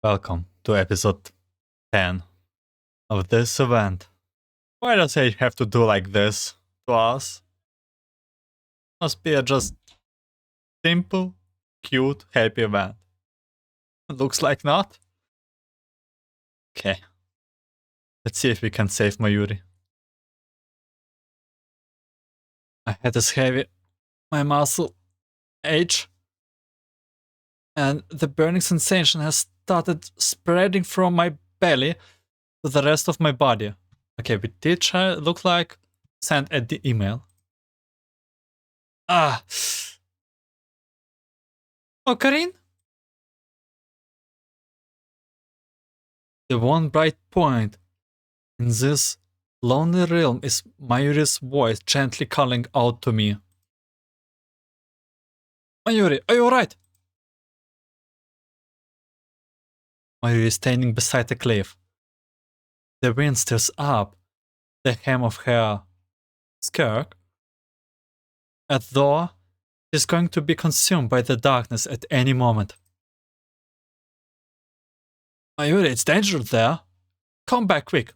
Welcome to episode 10 of this event. Why does it have to do like this to us? Must be a just simple, cute, happy event. Looks like not. Okay. Let's see if we can save Mayuri. My head is heavy, my muscle ache, and the burning sensation has started spreading from my belly to the rest of my body. Okay, we did try, look like, send at the email. Ah. Oh, Karin? The one bright point in this lonely realm is Mayuri's voice gently calling out to me. Mayuri, are you alright? Mayuri is standing beside a cliff. The wind stirs up the hem of her skirt, as though she's going to be consumed by the darkness at any moment. Mayuri, it's dangerous there. Come back quick.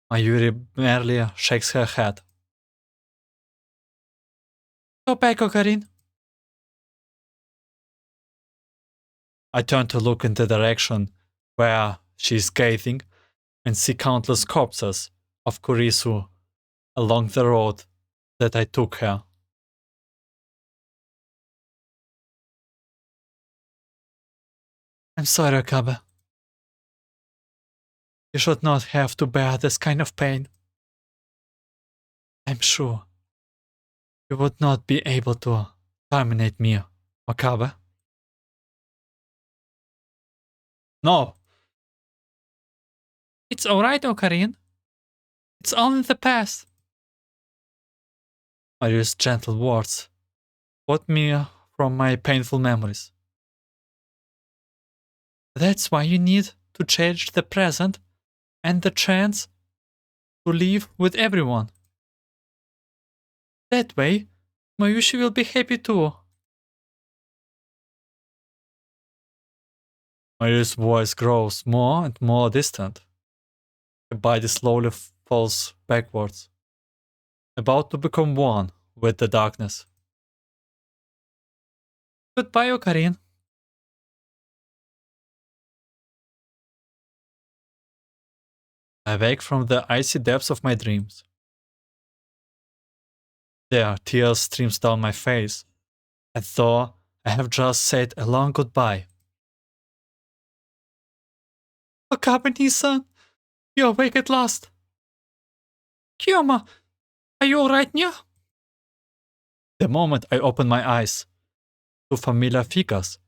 Mayuri merely shakes her head. Go back, Karin. I turn to look in the direction where she is gazing and see countless corpses of Kurisu along the road that I took her. I'm sorry, Akabe. You should not have to bear this kind of pain. I'm sure you would not be able to terminate me, Akabe. No. It's alright, Okarin. It's only the past. Mariu's gentle words brought me from my painful memories. That's why you need to cherish the present and the chance to live with everyone. That way, Mayushi will be happy too. Mayuri's voice grows more and more distant. Her body slowly falls backwards, about to become one with the darkness. Goodbye, Okarin. I wake from the icy depths of my dreams. There, tears streams down my face, as though I have just said a long goodbye. Okabe-san, you're awake at last. Kiyoma, are you alright now? The moment I open my eyes, two familiar figures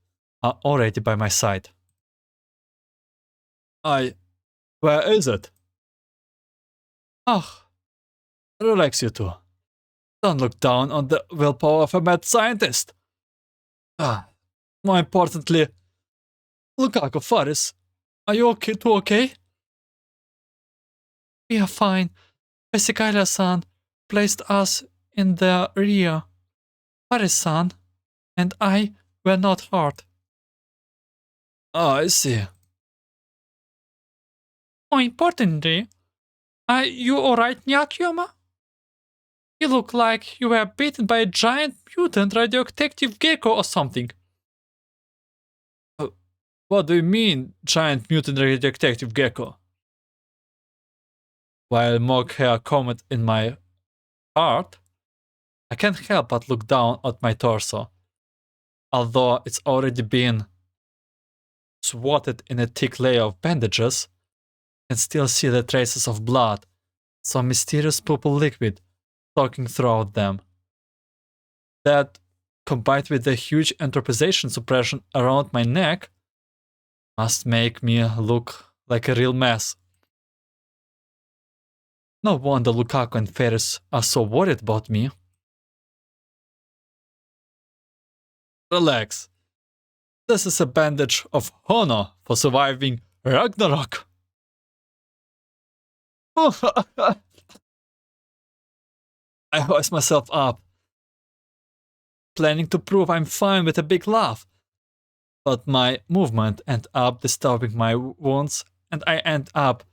are already by my side. Where is it? Ah, relax, you two. Don't look down on the willpower of a mad scientist. More importantly, Lukaku Faris, are you okay? We are fine. Vesikaila-san placed us in the rear. Faris-san and I were not hurt. Oh, I see. More importantly, are you alright, Nyakiyama? You look like you were bitten by a giant mutant radioactive gecko or something. What do you mean, giant mutant radioactive gecko? While mock hair combed in my heart, I can't help but look down at my torso, although it's already been swathed in a thick layer of bandages, I can still see the traces of blood, some mysterious purple liquid soaking throughout them. That, combined with the huge anthropization suppression around my neck, must make me look like a real mess. No wonder Lukaku and Ferris are so worried about me. Relax. This is a bandage of honor for surviving Ragnarok. I hoist myself up, planning to prove I'm fine with a big laugh. but my movement ends up disturbing my wounds, and I end up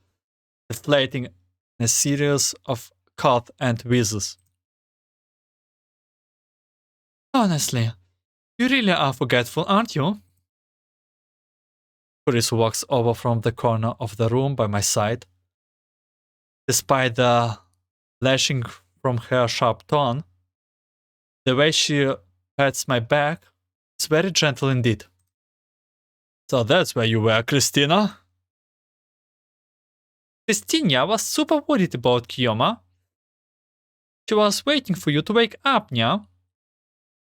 deflating in a series of coughs and wheezes. Honestly, you really are forgetful, aren't you? Chris walks over from the corner of the room by my side. Despite the lashing from her sharp tone, the way she pats my back is very gentle indeed. So that's where you were, Christina. Christina was super worried about Kioma. She was waiting for you to wake up, Nya.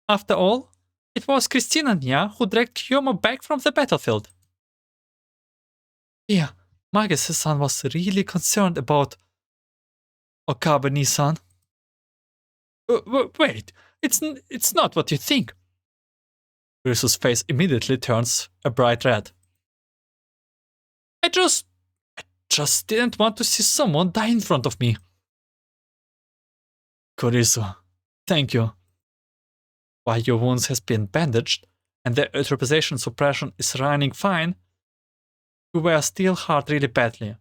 After all, it was Christina Nya who dragged Kioma back from the battlefield. Yeah, Magus-san was really concerned about Okabe-san. Wait, it's not what you think. Risu's face immediately turns a bright red. I just didn't want to see someone die in front of me. Kurisu, thank you. While your wounds has been bandaged and the eutropization suppression is running fine, you were still hurt really badly.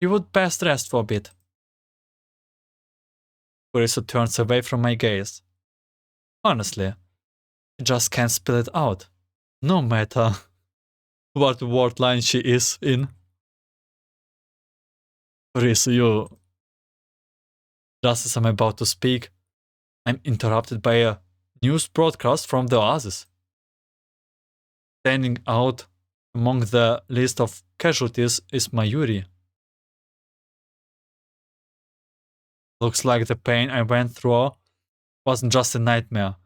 You would best rest for a bit. Kurisu turns away from my gaze. Honestly, she just can't spill it out, no matter what world line she is in. Kurisu, you... Just as I'm about to speak, I'm interrupted by a news broadcast from the Oasis. Standing out among the list of casualties is Mayuri. Looks like the pain I went through wasn't just a nightmare.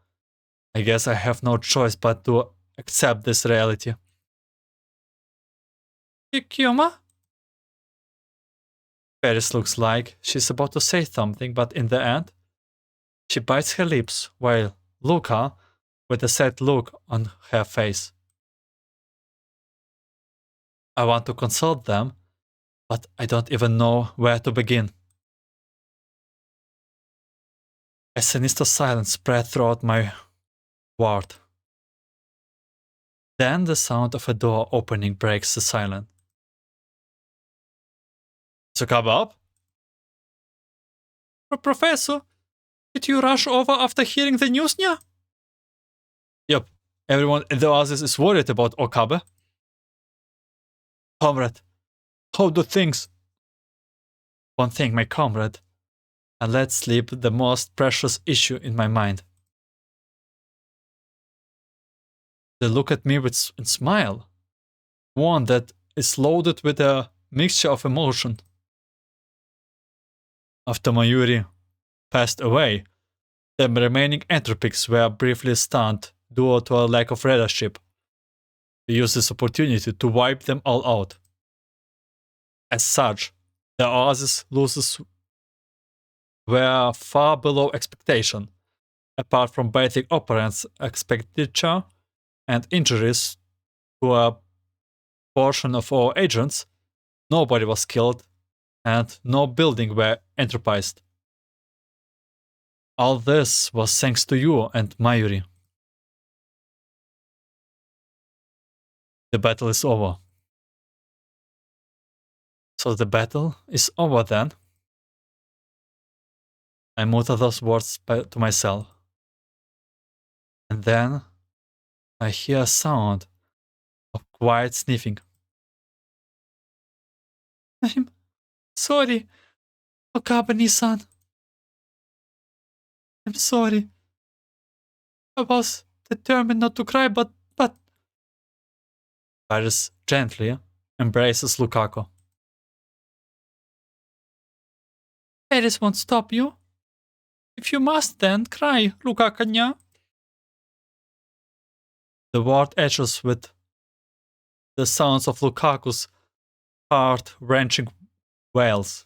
I guess I have no choice but to accept this reality. Kioma? Paris looks like she's about to say something, but in the end, she bites her lips while Luca, with a sad look on her face. I want to consult them, but I don't even know where to begin. A sinister silence spread throughout my ward. Then the sound of a door opening breaks the silence. So come up? Professor, did you rush over after hearing the news, Nya? Yep, everyone in the Oasis is worried about Okabe. Comrade, how do things? One thing, my comrade, and let sleep the most precious issue in my mind. They look at me with and smile, one that is loaded with a mixture of emotion. After Mayuri passed away, the remaining entropics were briefly stunned due to a lack of leadership. We used this opportunity to wipe them all out. As such, the Oasis losses were far below expectation. Apart from basic operants expenditure and injuries to a portion of our agents, nobody was killed and no building were entropized. All this was thanks to you and Mayuri. The battle is over. So the battle is over then? I mutter those words to myself. And then I hear a sound of quiet sniffing. I'm sorry, Okabe-san. I'm sorry. I was determined not to cry, but... Paris gently embraces Lukaku. Paris won't stop you. If you must, then cry, Lukaku-nya. The ward echoes with the sounds of Lukaku's heart-wrenching wails.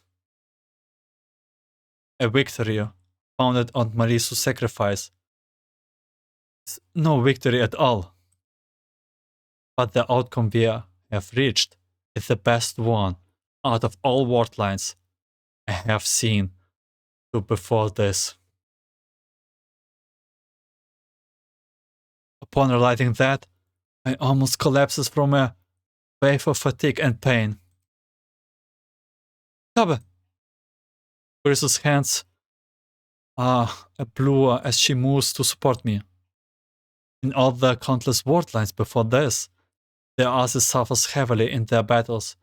A victory founded on Marisu's sacrifice is no victory at all. But the outcome we have reached is the best one out of all ward lines I have seen to before this. Upon realizing that, I almost collapses from a wave of fatigue and pain. Kabe! Chris's hands are blue as she moves to support me. In all the countless world lines before this, their asses suffers heavily in their battles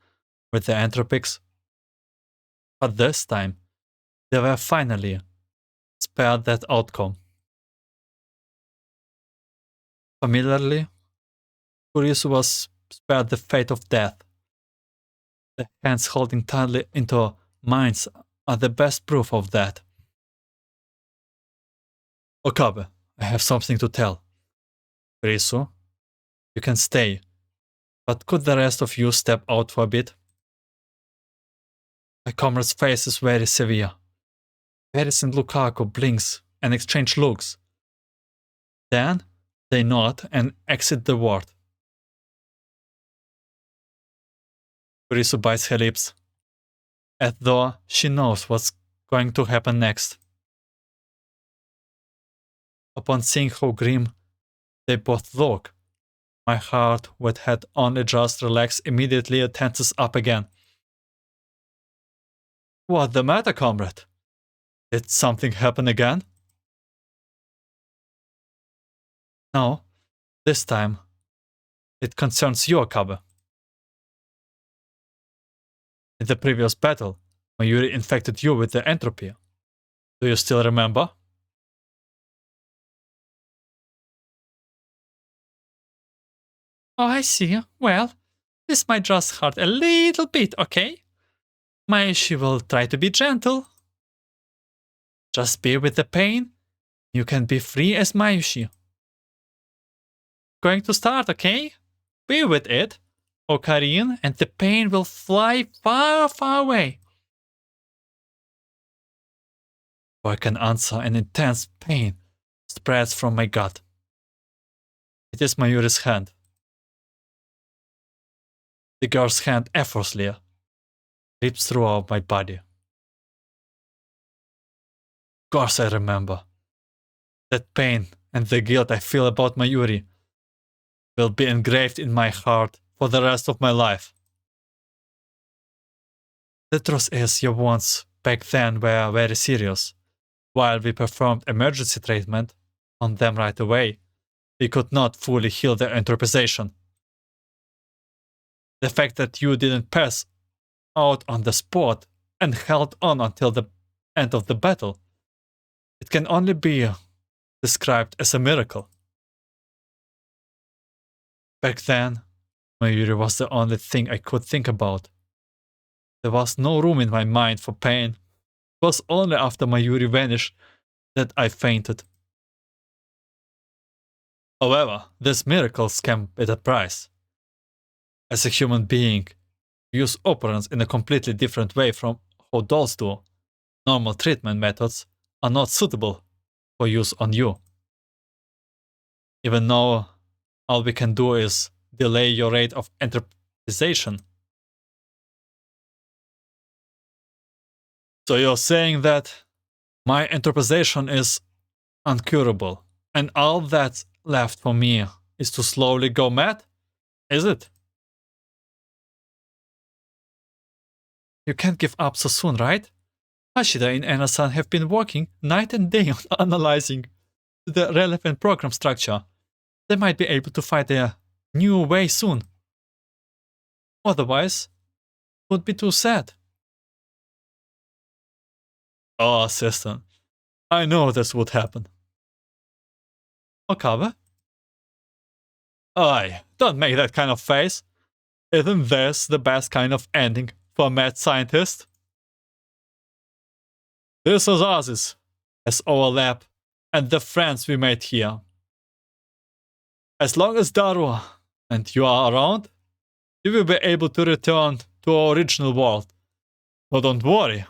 with the entropics. But this time, they were finally spared that outcome. Familiarly, Kurisu was spared the fate of death. The hands holding tightly into mine are the best proof of that. Okabe, I have something to tell. Kurisu, you can stay, but could the rest of you step out for a bit? My comrade's face is very severe. Paris and Lukaku blinks and exchange looks. Then they nod and exit the ward. Kurisu bites her lips, as though she knows what's going to happen next. Upon seeing how grim they both look, my heart, which had only just relaxed, immediately tenses up again. What the matter, comrade? Did something happen again? No, this time it concerns you, Okabe. In the previous battle, Mayuri infected you with the entropy. Do you still remember? Oh, I see. Well, this might just hurt a little bit, okay? She will try to be gentle. Just bear with the pain. You can be free as Mayushi. Going to start, okay? Bear with it, Okarin, and the pain will fly far, far away. Before I can answer, an intense pain spreads from my gut. It is Mayuri's hand. The girl's hand effortlessly leaps throughout my body. Of course I remember. That pain and the guilt I feel about Mayuri will be engraved in my heart for the rest of my life. The truth is, your wounds back then were very serious. While we performed emergency treatment on them right away, we could not fully heal their entropization. The fact that you didn't pass out on the spot and held on until the end of the battle, it can only be described as a miracle. Back then, Mayuri was the only thing I could think about. There was no room in my mind for pain. It was only after Mayuri vanished that I fainted. However, these miracles came at a price. As a human being, you use operants in a completely different way from how dolls do. Normal treatment methods are not suitable for use on you. Even though all we can do is delay your rate of entropization. So you're saying that my entropization is uncurable, and all that's left for me is to slowly go mad? Is it? You can't give up so soon, right? Hashida and Anna-san have been working night and day on analyzing the relevant program structure. They might be able to find a new way soon. Otherwise, it would be too sad. Oh, sister, I know this would happen. Okabe? Aye, don't make that kind of face. Isn't this the best kind of ending for a mad scientist? This is ours, as our lab, and the friends we made here. As long as Daru and you are around, you will be able to return to our original world. But don't worry.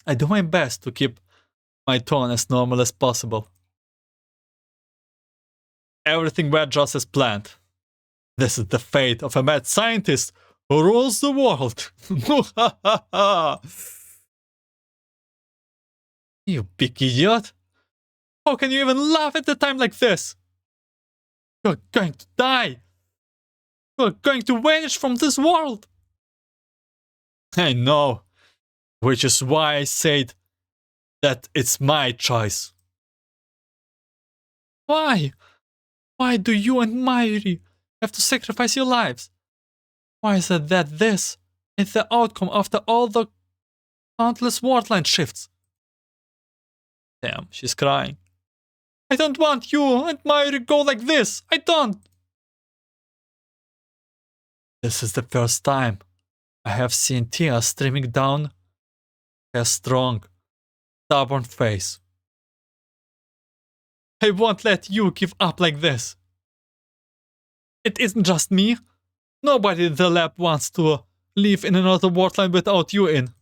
I do my best to keep my tone as normal as possible. Everything went just as planned. This is the fate of a mad scientist who rules the world. You big idiot. How can you even laugh at a time like this? You're going to die! You're going to vanish from this world! I know, which is why I said that it's my choice. Why? Why do you and Mayuri have to sacrifice your lives? Why is it that this is the outcome after all the countless world line shifts? Damn, she's crying. I don't want you and Mayuri go like this. I don't. This is the first time I have seen tears streaming down her strong, stubborn face. I won't let you give up like this. It isn't just me. Nobody in the lab wants to live in another world line without you in.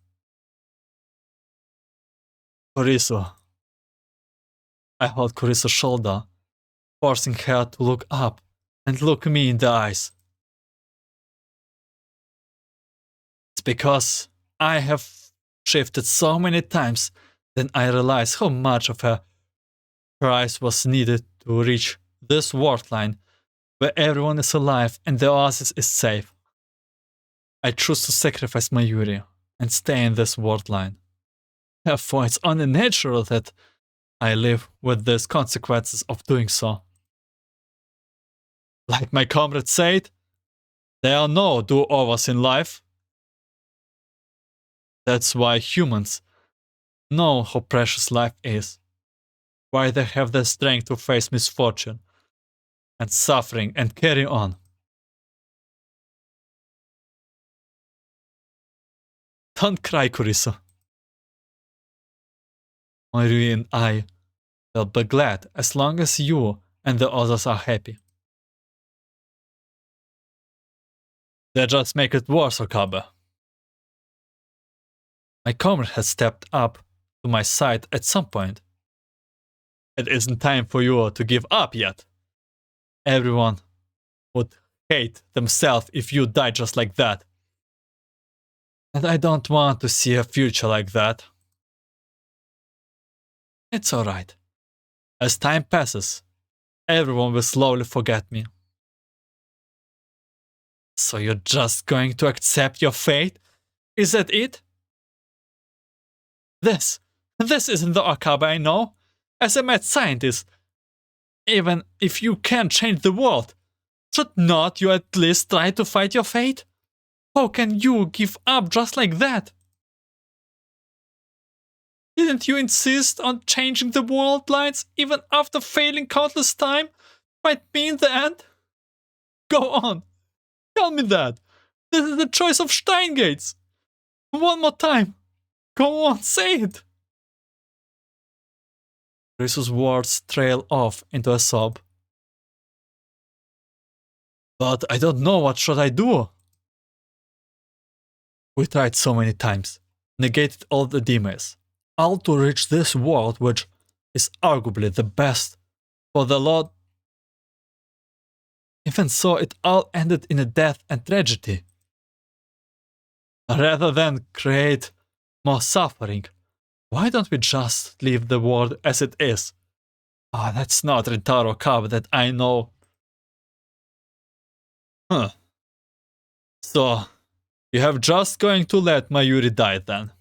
Kurisu. I hold Kurisu's shoulder, forcing her to look up and look me in the eyes. It's because I have shifted so many times that I realized how much of a price was needed to reach this world line where everyone is alive and the oasis is safe. I choose to sacrifice Mayuri and stay in this world line. Therefore, it's only natural that I live with the consequences of doing so. Like my comrade said, there are no do-overs in life. That's why humans know how precious life is, why they have the strength to face misfortune and suffering and carry on. Don't cry, Kurisu. Mayuri and I will be glad as long as you and the others are happy. They just make it worse, Okabe. My comrade has stepped up to my side at some point. It isn't time for you to give up yet. Everyone would hate themselves if you die just like that. And I don't want to see a future like that. It's alright. As time passes, everyone will slowly forget me. So you're just going to accept your fate? Is that it? This isn't the Okabe I know. As a mad scientist, even if you can't change the world, should not you at least try to fight your fate? How can you give up just like that? Didn't you insist on changing the world lines even after failing countless times? Might mean the end? Go on, tell me that. This is the choice of Steingates. One more time. Go on, say it. Kurisu's words trail off into a sob. But I don't know, what should I do? We tried so many times, negated all the demons, all to reach this world which is arguably the best for the Lord. Even so, it all ended in a death and tragedy. Rather than create more suffering, why don't we just leave the world as it is? Ah, that's not Rintaro Okabe that I know. So, you have just going to let Mayuri die then?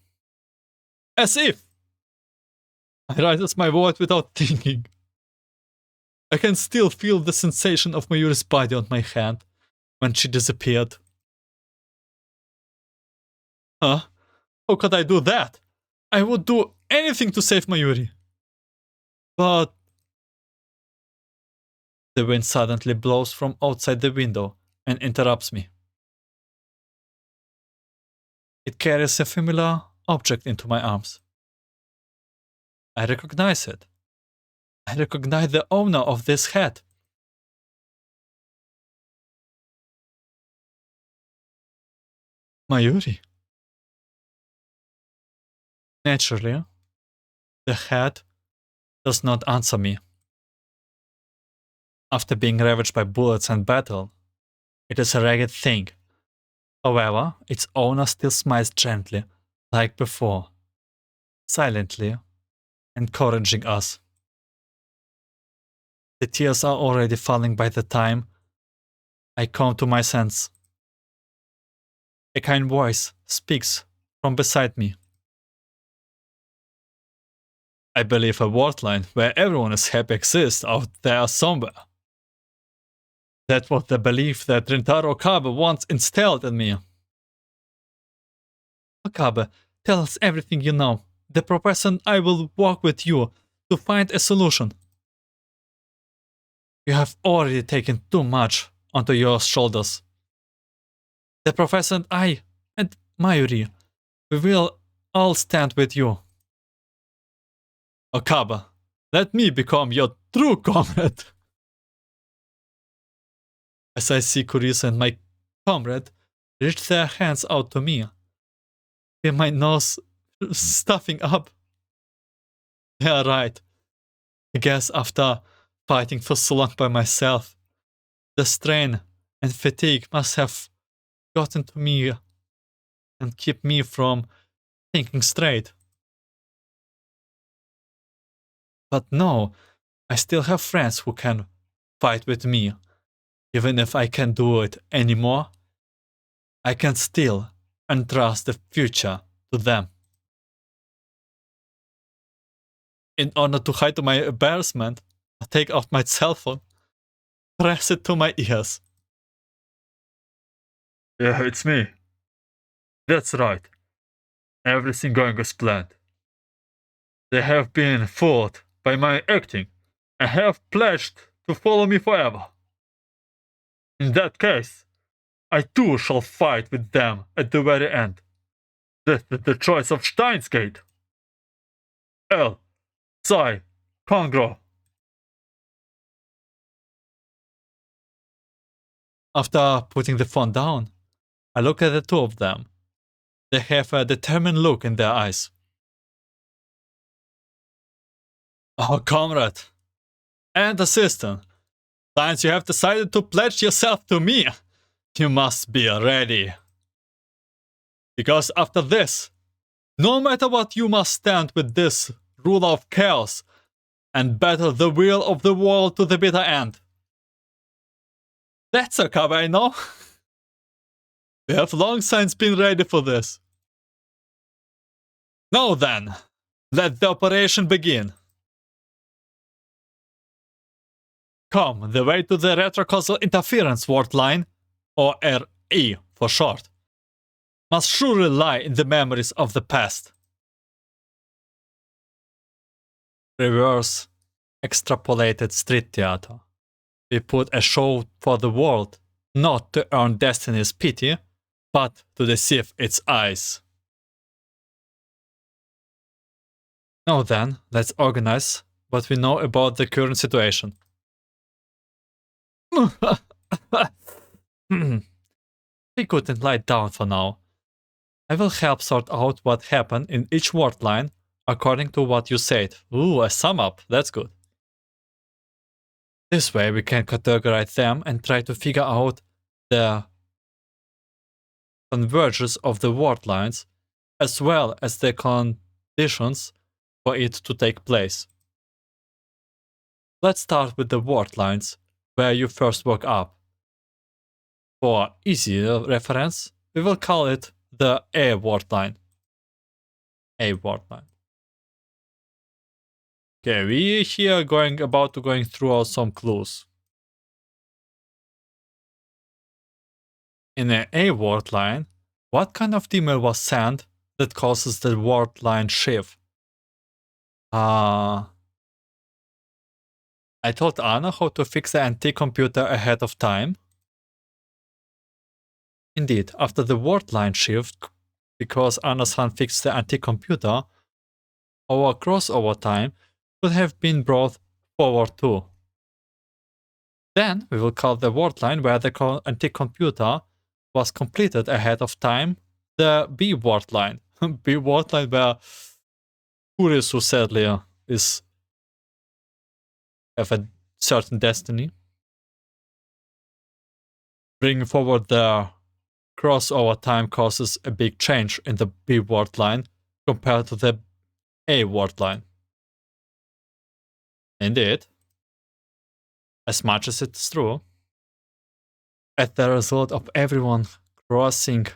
As if! I raised my voice without thinking. I can still feel the sensation of Mayuri's body on my hand when she disappeared. Huh? How could I do that? I would do anything to save Mayuri. But the wind suddenly blows from outside the window and interrupts me. It carries a familiar object into my arms. I recognize it. I recognize the owner of this hat. Mayuri. Naturally, the hat does not answer me. After being ravaged by bullets and battle, it is a ragged thing. However, its owner still smiles gently, like before, silently, encouraging us. The tears are already falling by the time I come to my sense. A kind voice speaks from beside me. I believe a world line where everyone is happy exists out there somewhere. That was the belief that Rintaro Okabe once instilled in me. Okabe, tell us everything you know. The professor and I will walk with you to find a solution. You have already taken too much onto your shoulders. The professor and I, and Mayuri, we will all stand with you. Okabe, let me become your true comrade. As I see Kurisa and my comrade reach their hands out to me, feel my nose stuffing up. They are right. I guess after fighting for so long by myself, the strain and fatigue must have gotten to me and keep me from thinking straight. But no, I still have friends who can fight with me. Even if I can't do it anymore, I can still entrust the future to them. In order to hide my embarrassment, I take out my cell phone, press it to my ears. Yeah, it's me. That's right. Everything going as planned. They have been fooled by my acting and have pledged to follow me forever. In that case, I too shall fight with them at the very end. This is the choice of Steins Gate. L. Psi. Congro. After putting the phone down, I look at the two of them. They have a determined look in their eyes. Oh, comrade and assistant, since you have decided to pledge yourself to me, you must be ready. Because after this, no matter what, you must stand with this ruler of chaos and battle the will of the world to the bitter end. That's a cover, I know. We have long since been ready for this. Now then, let the operation begin. Come, the way to the Retrocausal Interference World Line, or RE for short, must surely lie in the memories of the past. Reverse extrapolated street theater. We put a show for the world, not to earn destiny's pity, but to deceive its eyes. Now then, let's organize what we know about the current situation. We couldn't lie down for now. I will help sort out what happened in each word line according to what you said. Ooh, a sum up, that's good. This way we can categorize them and try to figure out the convergence of the word lines as well as the conditions for it to take place. Let's start with the word lines where you first woke up. For easier reference, we will call it the A word line. A word line. Okay, we here about to going through some clues. In an A word line, what kind of email was sent that causes the word line shift? I told Anna how to fix the antique computer ahead of time. Indeed, after the word line shift, because Anna-san fixed the antique computer, our crossover time could have been brought forward too. Then we will call the word line where the antique computer was completed ahead of time the B word line. B word line where Kurisu sadly is have a certain destiny. Bringing forward the crossover time causes a big change in the B word line compared to the A word line. Indeed. as much as it's true. As the result of everyone crossing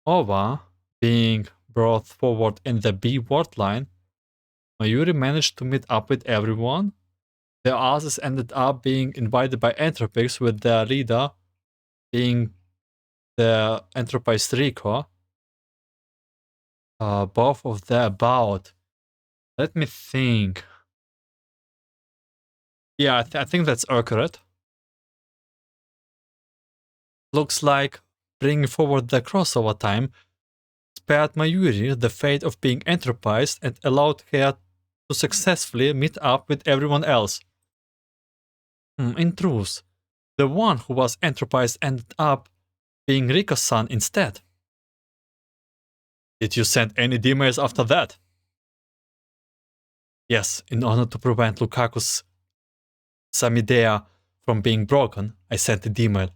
over being brought forward in the B word line, Mayuri managed to meet up with everyone. The others ended up being invited by Entropics, with their leader being the Entropized Rico. Both of the about. Let me think. Yeah, I think that's accurate. Looks like bringing forward the crossover time spared Mayuri the fate of being entropized and allowed her to successfully meet up with everyone else. In truth, the one who was entropized ended up being Rico-san instead. Did you send any emails after that? Yes, in order to prevent Lukaku's Samidea from being broken, I sent an email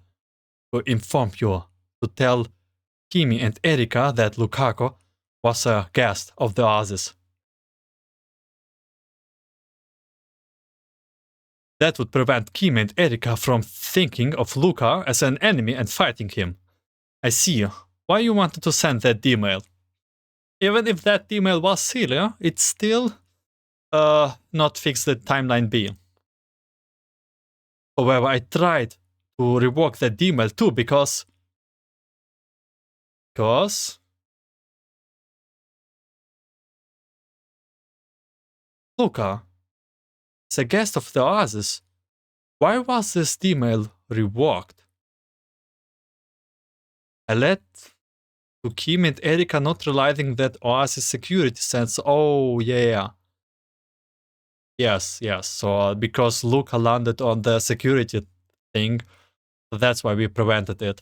to inform you, to tell Kimi and Erika that Lukaku was a guest of the Oasis. That would prevent Kimi and Erika from thinking of Luka as an enemy and fighting him. I see why you wanted to send that email. Even if that email was silly, it still not fix the timeline B. However, I tried to revoke that email too because Luka is a guest of the Oasis. Why was this email revoked? I let to Kim and Erika not realizing that Oasis security sense. Oh yeah. Yes. So because Luka landed on the security thing, that's why we prevented it.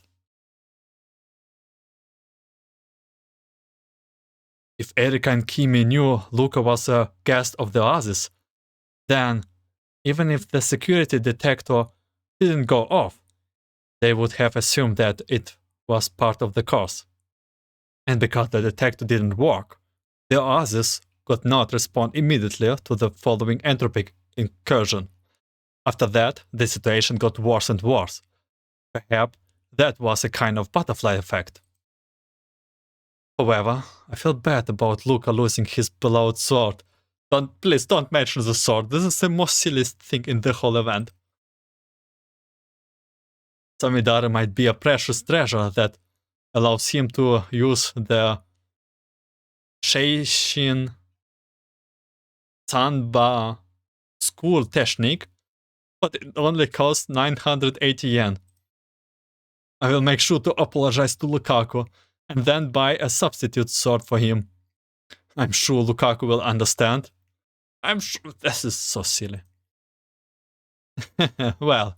If Erika and Kimi knew Luka was a guest of the Oasis, then even if the security detector didn't go off, they would have assumed that it was part of the course. And because the detector didn't work, the Oasis could not respond immediately to the following entropic incursion. After that, the situation got worse and worse. Perhaps that was a kind of butterfly effect. However, I felt bad about Luka losing his beloved sword. Please don't mention the sword. This is the most silliest thing in the whole event. Samidare might be a precious treasure that allows him to use the Sheishin Sanba school technique, but it only costs 980 yen. I will make sure to apologize to Lukaku and then buy a substitute sword for him. I'm sure Lukaku will understand. I'm sure this is so silly. Well,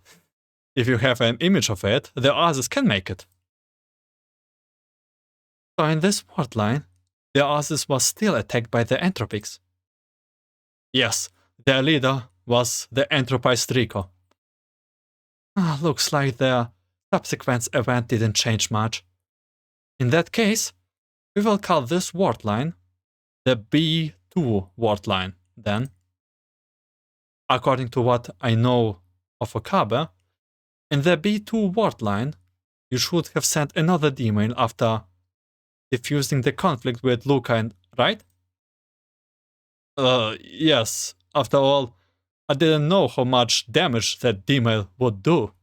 if you have an image of it, the others can make it. So in this word line, the others was still attacked by the entropics. Yes, their leader was the entropized Rico. Looks like the subsequent event didn't change much. In that case, we will call this word line the B2 word line then. According to what I know of Okabe, in the B2 word line, you should have sent another email after diffusing the conflict with Luka, right? Yes. After all, I didn't know how much damage that email would do.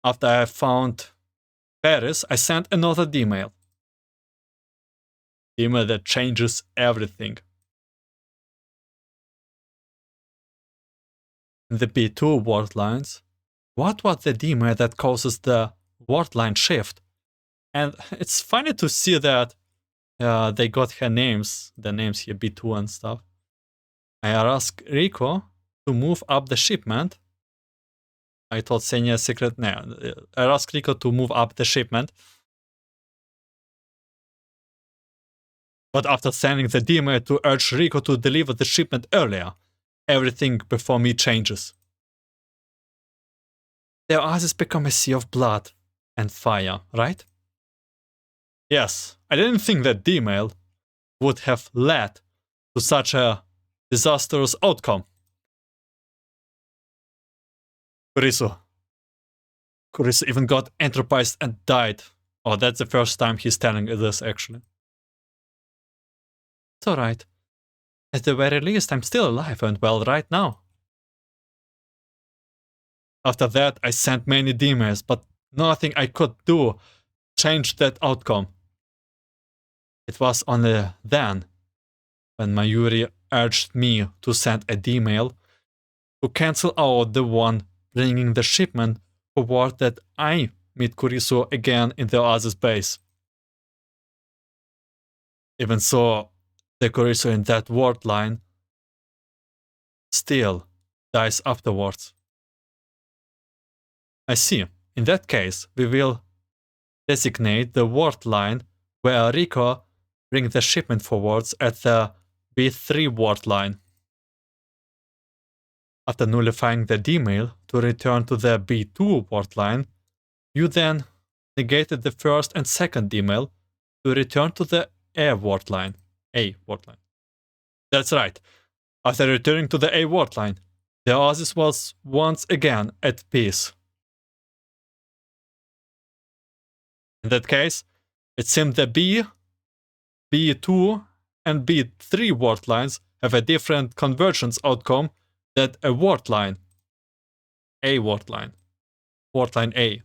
After I found Paris, I sent another email. Email that changes everything. In the B2 word lines, what was the email that causes the word line shift? And it's funny to see that they got her names, the names here, B2 and stuff. I asked Rico to move up the shipment. I told Senya secret. No, I asked Rico to move up the shipment. But after sending the email to urge Rico to deliver the shipment earlier, everything before me changes. Their eyes become a sea of blood and fire, right? Yes, I didn't think that email would have led to such a disastrous outcome. Kurisu. Kurisu even got entropized and died. Oh, that's the first time he's telling this, actually. It's alright. At the very least, I'm still alive and well right now. After that, I sent many emails, but nothing I could do changed that outcome. It was only then, when Mayuri urged me to send a email to cancel out the one bringing the shipment forward, that I meet Kurisu again in the Oasis base. Even so, the Kurisu in that world line still dies afterwards. I see. In that case, we will designate the world line where Rico brings the shipment forwards at the B3 world line. After nullifying the email to return to the B2 world line, you then negated the first and second email to return to the A world line. That's right. After returning to the A world line, the Oasis was once again at peace. In that case, it seemed the B, B2, and B3 world lines have a different convergence outcome than a world line. A world line. World line A.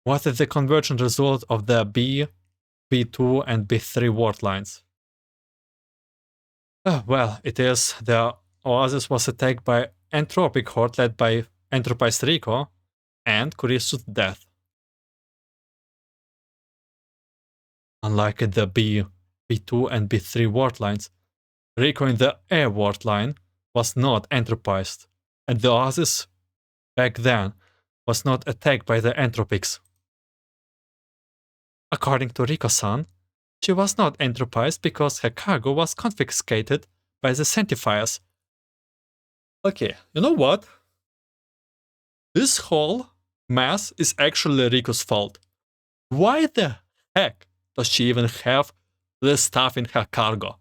What is the convergent result of the B, B2, and B3 world lines? Well, it is the Oasis was attacked by Entropic Horde led by Entropized Rico and Kurisu's death. Unlike the B, B2, and B3 world lines, Rico in the A world line was not entropized, and the Oasis back then was not attacked by the entropics. According to Rico-san, she was not entropized because her cargo was confiscated by the Centifiers. Okay, you know what? This whole mess is actually Rico's fault. Why the heck does she even have this stuff in her cargo?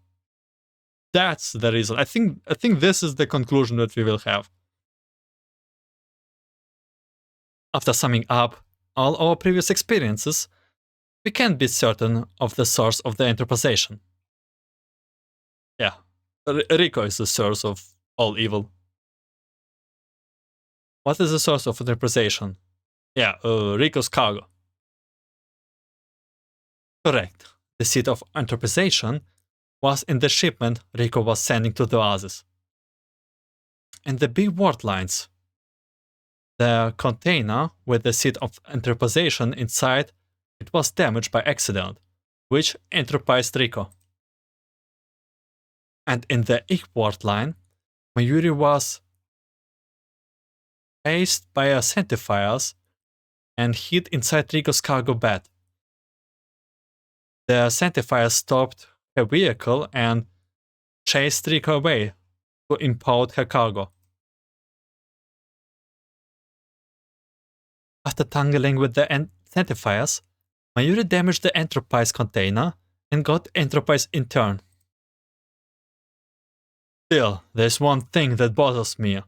That's the reason. I think this is the conclusion that we will have. After summing up all our previous experiences, we can't be certain of the source of the entropization. Yeah, Rico is the source of all evil. What is the source of entropization? Yeah, Rico's cargo. Correct. The seed of entropization was in the shipment Rico was sending to the Oasis. In the big world lines, the container with the seed of entropization inside, it was damaged by accident, which entropized Rico. And in the Ich world line, Mayuri was chased by a Centifiers and hid inside Rico's cargo bed. The Centifiers stopped her vehicle and chased Rico away to impound her cargo. After tangling with the Centifiers, Mayuri damaged the entropized container and got entropized in turn. Still, there's one thing that bothers me.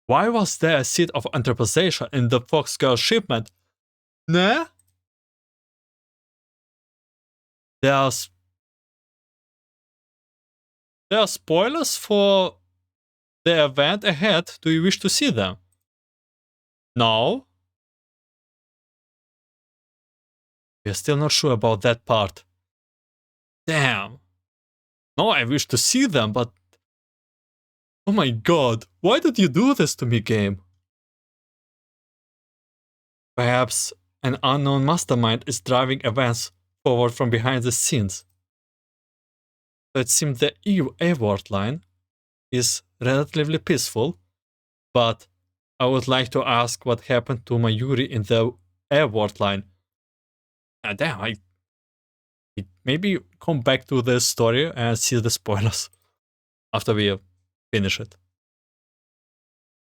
Why was there a seed of entropization in the Fox Girl shipment? Nah? There are spoilers for the event ahead. Do you wish to see them? No? We're still not sure about that part. Damn. No, I wish to see them, but... Oh my god, why did you do this to me, game? Perhaps an unknown mastermind is driving events forward from behind the scenes. So it seems the EU-A world line is relatively peaceful, but I would like to ask what happened to Mayuri in the A world line. Damn, I maybe come back to this story and see the spoilers after we finish it.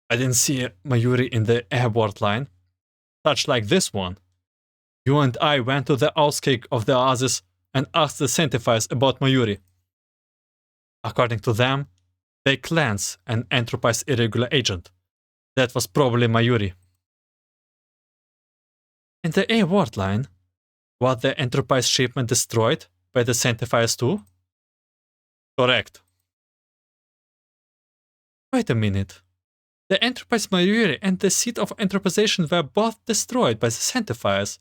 I didn't see Mayuri in the A world line, such like this one. You and I went to the outskirts of the Oasis and asked the Centifiers about Mayuri. According to them, They cleanse and entropize irregular agent. That was probably Mayuri. In the A World Line, was the Enterprise shipment destroyed by the Sanctifiers too? Correct. Wait a minute. The Enterprise Mayuri and the seat of Entropization were both destroyed by the Sanctifiers.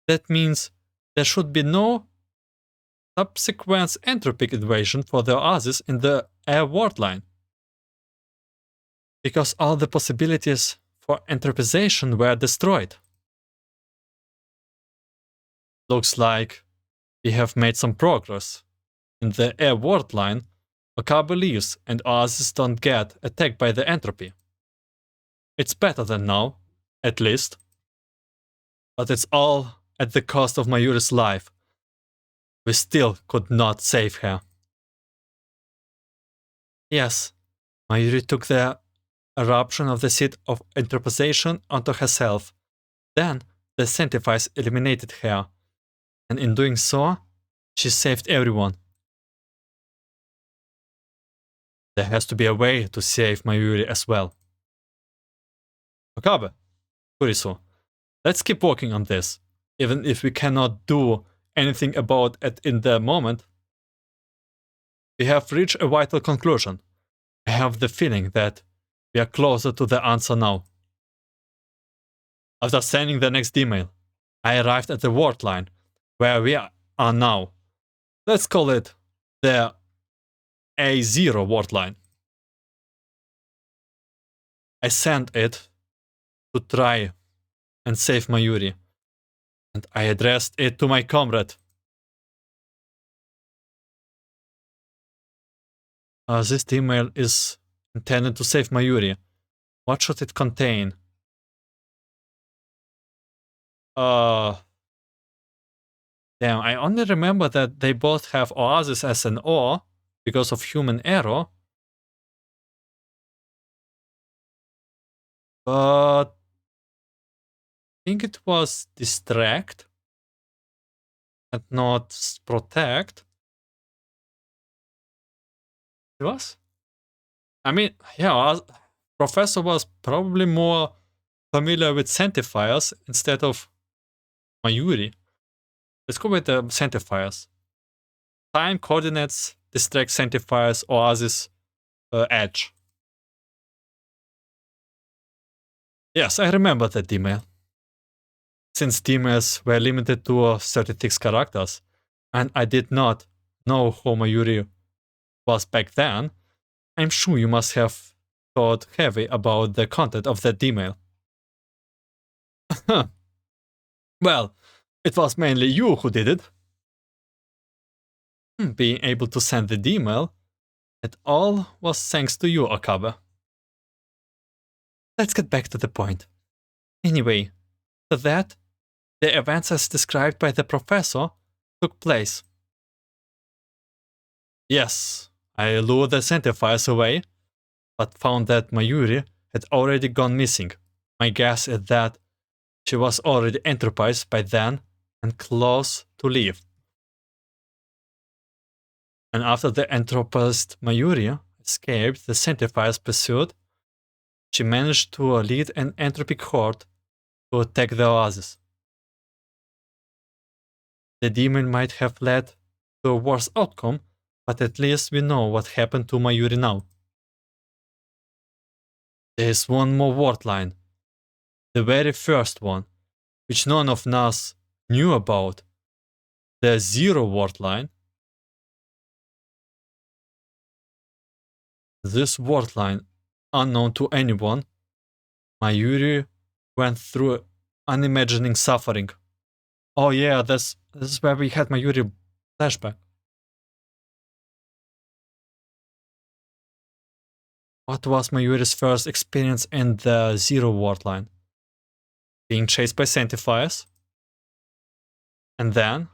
That means there should be no subsequent entropic invasion for the Oasis in the Air World Line. Because all the possibilities for entropization were destroyed. Looks like we have made some progress. In the Air World Line, Okabe leaves and Oasis don't get attacked by the entropy. It's better than now, at least. But it's all at the cost of Mayuri's life. We still could not save her. Yes, Mayuri took the eruption of the seat of entropization onto herself. Then the Sanctifiers eliminated her, and in doing so, she saved everyone. There has to be a way to save Mayuri as well. Okabe, Kurisu, let's keep working on this, even if we cannot do anything about it in the moment. We have reached a vital conclusion. I have the feeling that we are closer to the answer now. After sending the next email, I arrived at the World Line, where we are now. Let's call it the A0 World Line. I sent it to Trie and save Mayuri, and I addressed it to my comrade. This email is intended to save Mayuri. What should it contain? Damn, I only remember that they both have Oasis as an O because of human error. But I think it was distract and not protect. It was? I mean, yeah, Professor was probably more familiar with Sanctifiers instead of Mayuri. Let's go with the Sanctifiers. Time, coordinates, distract, Sanctifiers, Oasis, edge. Yes, I remember that email. Since emails were limited to 36 characters, and I did not know who Mayuri was back then, I'm sure you must have thought heavy about the content of that email. Well, it was mainly you who did it. Being able to send the email, it all was thanks to you, Okabe. Let's get back to the point. Anyway, for that, the events as described by the professor took place. Yes, I lured the Sanctifiers away, but found that Mayuri had already gone missing. My guess is that she was already entropized by then and close to leave. And after the entropized Mayuri escaped the Sanctifier's pursuit, she managed to lead an entropic horde to attack the Oasis. The demon might have led to a worse outcome, but at least we know what happened to Mayuri now. There is one more word line, the very first one, which none of us knew about, the 0 word line. This word line, unknown to anyone, Mayuri went through unimagining suffering. Oh yeah, this is where we had Mayuri flashback. What was Mayuri's first experience in the 0 word line? Being chased by Sanctifiers. And then,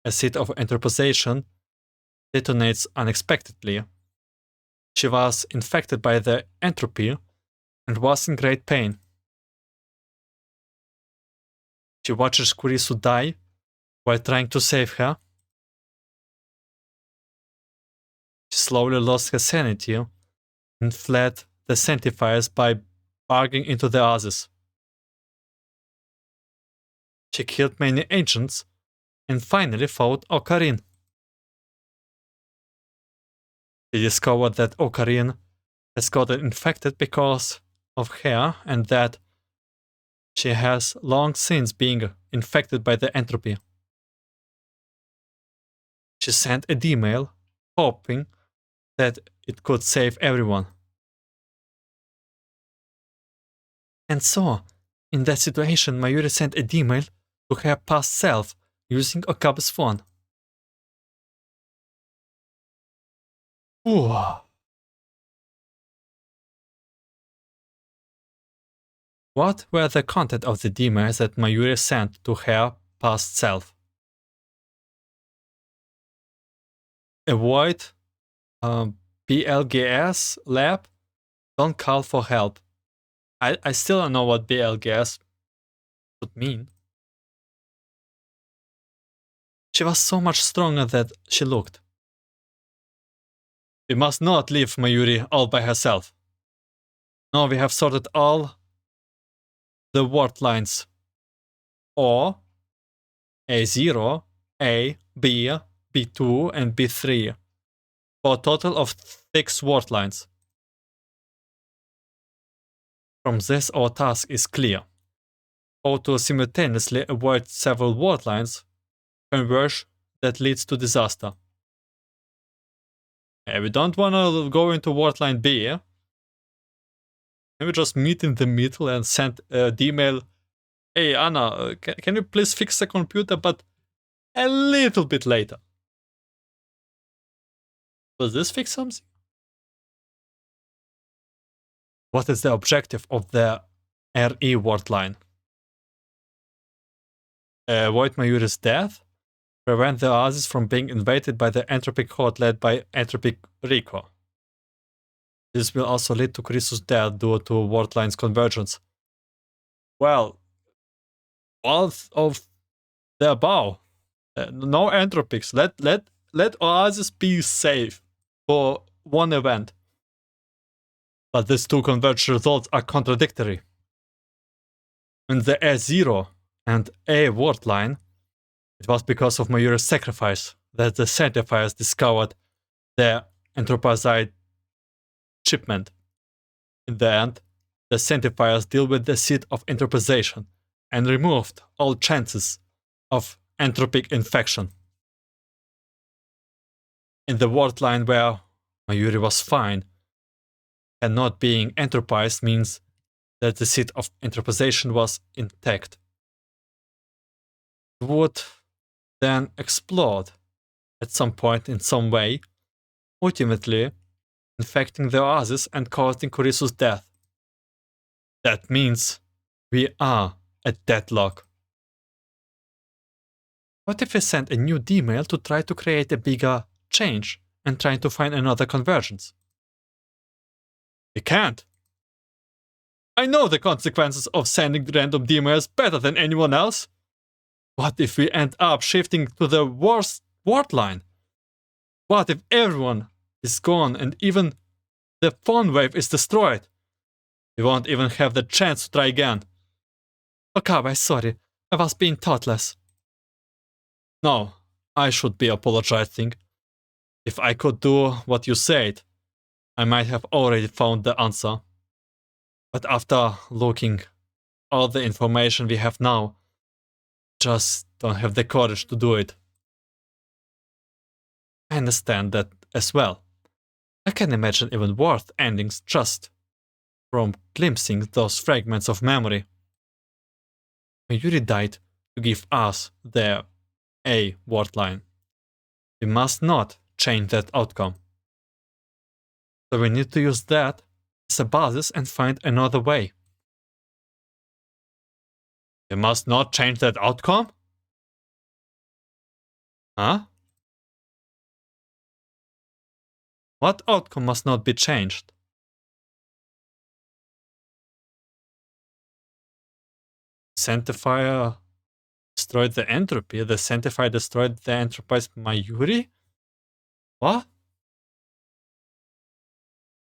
a seed of entropization detonates unexpectedly. She was infected by the entropy and was in great pain. She watches Kurisu die while trying to save her. She slowly lost her sanity and fled the Centifiers by barging into the oasis. She killed many agents and finally fought Ocarine. She discovered that Ocarine has gotten infected because of her and that she has long since been infected by the entropy. She sent a email hoping that it could save everyone. And so, in that situation, Mayuri sent a email to her past self using Okabe's phone. Ooh. What were the content of the emails that Mayuri sent to her past self? Avoid BLGS lab. Don't call for help. I still don't know what BLGS would mean. She was so much stronger than she looked. We must not leave Mayuri all by herself. Now we have sorted all the word lines. O, A0, A, B, B2, and B3. For a total of 6 word lines. From this, our task is clear. How to simultaneously avoid several word lines, converge that leads to disaster. We don't want to go into word line B. Can we just meet in the middle and send the email, hey Anna, can you please fix the computer, but a little bit later? Will this fix something? What is the objective of the RE word line? Avoid Mayuri's death? Prevent the oasis from being invaded by the entropic horde led by entropic Rico. This will also lead to Chris's death due to word lines convergence. Well, all of the above. No entropics. Let oasis be safe for one event. But these two converged results are contradictory. In the A0 and A word line, it was because of Mayuri's sacrifice that the Centifiers discovered the Anthropocide shipment. In the end, the Centifiers deal with the seed of anthropization and removed all chances of entropic infection. In the word line where Mayuri was fine, and not being anthropized means that the seed of anthropization was intact. It would then explode at some point in some way, ultimately infecting the oasis and causing Kurisu's death. That means we are at deadlock. What if we send a new email to try to create a bigger change and trying to find another convergence? We can't. I know the consequences of sending random emails better than anyone else. What if we end up shifting to the worst word line? What if everyone is gone and even the phone wave is destroyed? We won't even have the chance to try again. Okabe, sorry, I was being thoughtless. No, I should be apologizing. If I could do what you said, I might have already found the answer. But after looking all the information we have now, just don't have the courage to do it. I understand that as well. I can imagine even worse endings just from glimpsing those fragments of memory. Mayuri died to give us the A word line. We must not change that outcome. So we need to use that as a basis and find another way. We must not change that outcome? Huh? What outcome must not be changed? Centifier destroyed the entropy. The Centifier destroyed the entropized Mayuri? What?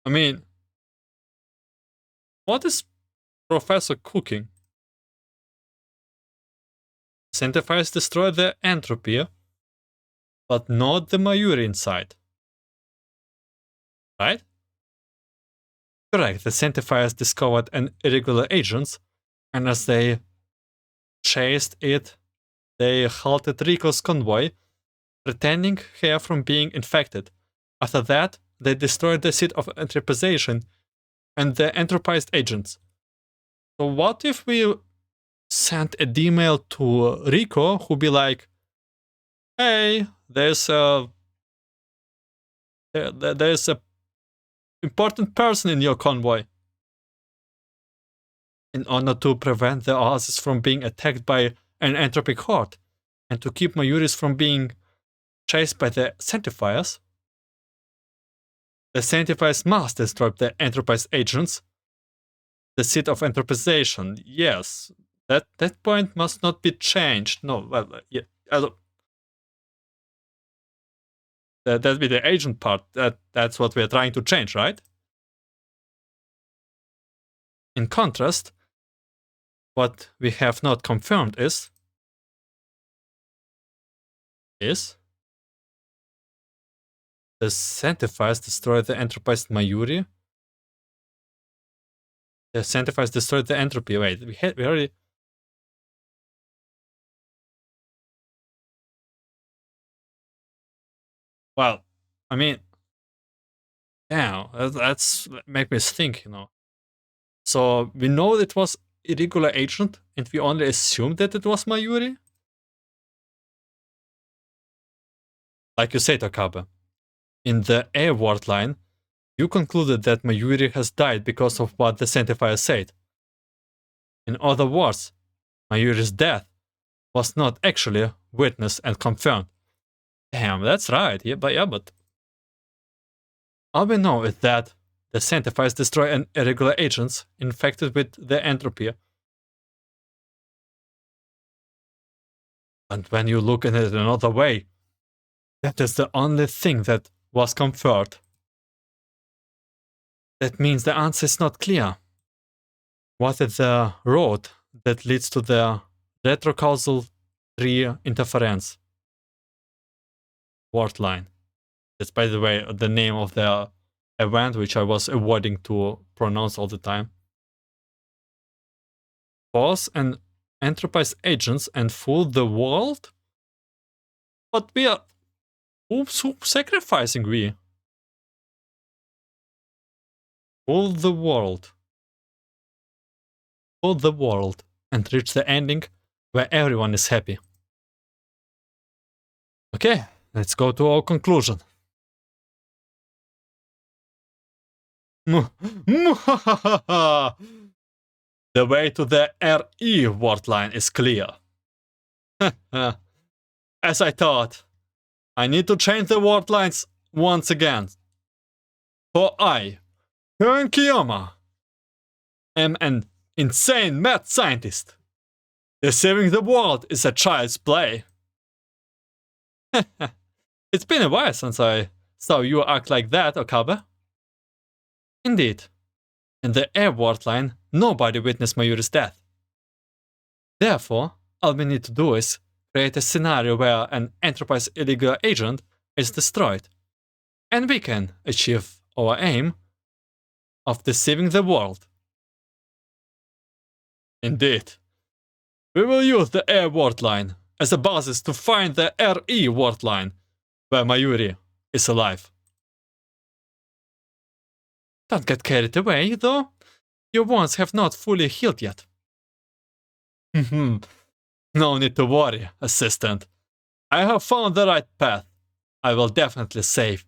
I mean, What is Professor cooking? Centifiers destroy the entropy, but not the Mayuri inside. Right? Correct, the centifiers discovered an irregular agent, and as they chased it, they halted Rico's convoy, pretending her from being infected. After that, they destroyed the seat of entropization and the entropized agents. So what if we sent an email to Rico who be like, hey, there's a important person in your convoy. In order to prevent the oasis from being attacked by an entropic horde, and to keep Mayuris from being chased by the centifiers, the centifiers must destroy the entropized agents, the seat of entropization. Yes, that point must not be changed. No, well, yeah, that'd be the agent part. That's what we're trying to change, right? In contrast, what we have not confirmed is the centifiers destroy the entropized Mayuri. The centifiers destroyed the entropy. Wait, we already. Well, I mean, yeah, that's make me think, So we know it was irregular agent, and we only assumed that it was Mayuri. Like you said, Akabe, in the air ward line, you concluded that Mayuri has died because of what the centifier said. In other words, Mayuri's death was not actually witnessed and confirmed. Damn, that's right. But all we know is that the centifiers destroy an irregular agents infected with the entropy. And when you look at it another way, that is the only thing that was confirmed. That means the answer is not clear. What is the road that leads to the Retrocausal Interference World Line? That's, by the way, the name of the event which I was avoiding to pronounce all the time. Pause and enterprise agents and fool the world? But we are... Who's sacrificing we? Fool the world. Fool the world and reach the ending where everyone is happy. Okay, let's go to our conclusion. The way to the RE word line is clear. As I thought, I need to change the word lines once again. For I, Hyun Kiyama, am an insane mad scientist. Deceiving the world is a child's play. It's been a while since I saw you act like that, Okabe. Indeed. In the air ward line, nobody witnessed Mayuri's death. Therefore, all we need to do is create a scenario where an Enterprise illegal agent is destroyed, and we can achieve our aim of deceiving the world. Indeed. We will use the air ward line as a basis to find the RE ward line, where Mayuri is alive. Don't get carried away, though. Your wounds have not fully healed yet. No need to worry, assistant. I have found the right path. I will definitely save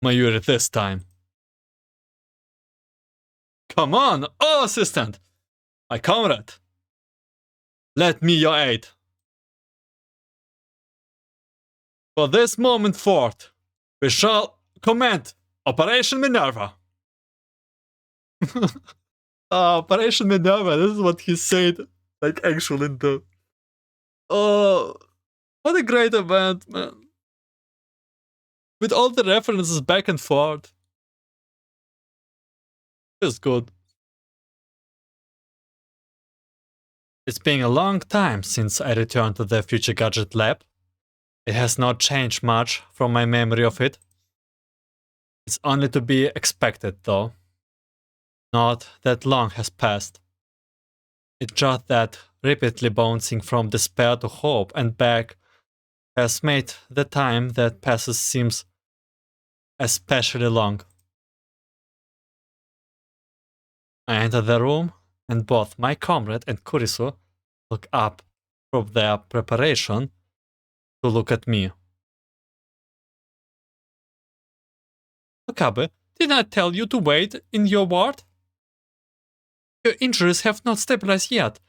Mayuri this time. Come on, oh assistant! My comrade! Let me your aid. For this moment forth, we shall command Operation Minerva. Operation Minerva, this is what he said, like actually in the... Oh, what a great event, man. With all the references back and forth. It's good. It's been a long time since I returned to the Future Gadget Lab. It has not changed much from my memory of it. It's only to be expected, though. Not that long has passed. It's just that repeatedly bouncing from despair to hope and back has made the time that passes seems especially long. I enter the room, and both my comrade and Kurisu look up from their preparation to look at me. Okabe, didn't I tell you to wait in your ward? Your injuries have not stabilized yet.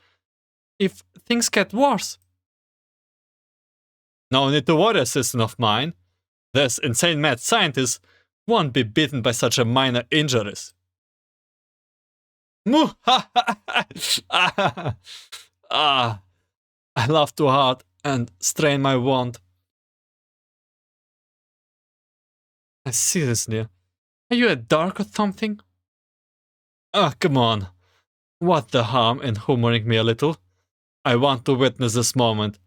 If things get worse... No need to worry, assistant of mine. This insane mad scientist won't be beaten by such a minor injuries. I laugh too hard and strain my wand. Seriously, are you a dark or something? Come on. What the harm in humoring me a little? I want to witness this moment.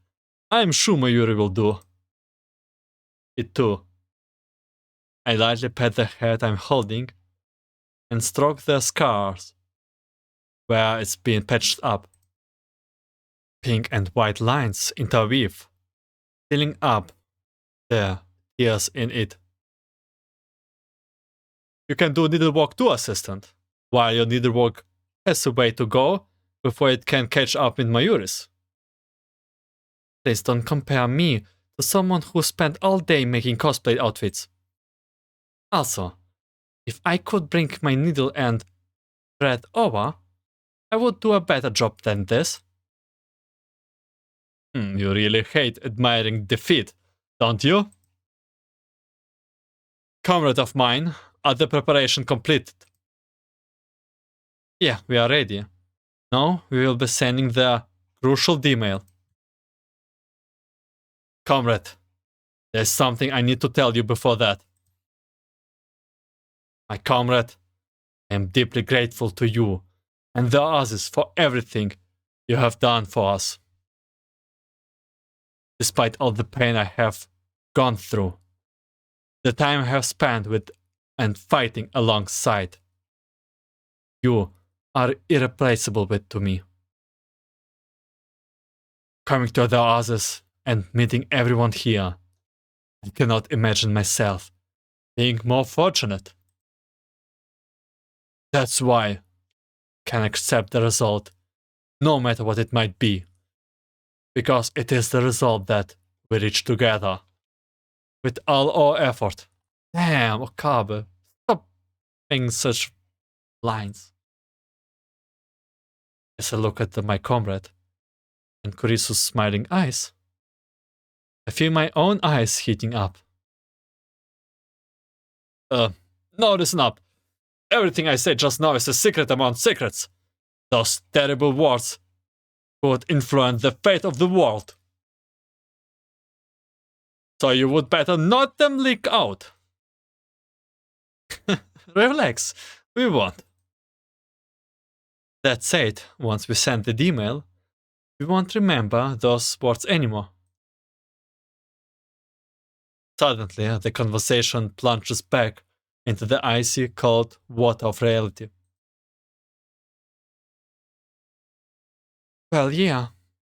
I am sure Mayuri will do it too. I lightly pat the head I'm holding and stroke the scars where it's been patched up. Pink and white lines interweave, filling up the tears in it. You can do needlework too, assistant, while your needlework has a way to go before it can catch up in Mayuri's. Please don't compare me to someone who spent all day making cosplay outfits. Also, if I could bring my needle and thread over, I would do a better job than this. You really hate admiring defeat, don't you? Comrade of mine, are the preparation completed? Yeah, we are ready. Now we will be sending the crucial D-mail. Comrade, there's something I need to tell you before that. My comrade, I am deeply grateful to you and the others for everything you have done for us. Despite all the pain I have gone through, the time I have spent with and fighting alongside, you are irreplaceable to me. Coming to the others and meeting everyone here, I cannot imagine myself being more fortunate. That's why I can accept the result, no matter what it might be, because it is the result that we reach together, with all our effort. Damn, Okabe, stop saying such lines. As I look at my comrade and Kurisu's smiling eyes, I feel my own eyes heating up. No, listen up. Everything I said just now is a secret among secrets. Those terrible words could influence the fate of the world. So you would better not them leak out. Relax, we won't. That said, once we send the email, we won't remember those words anymore. Suddenly, the conversation plunges back into the icy, cold water of reality. Well, yeah,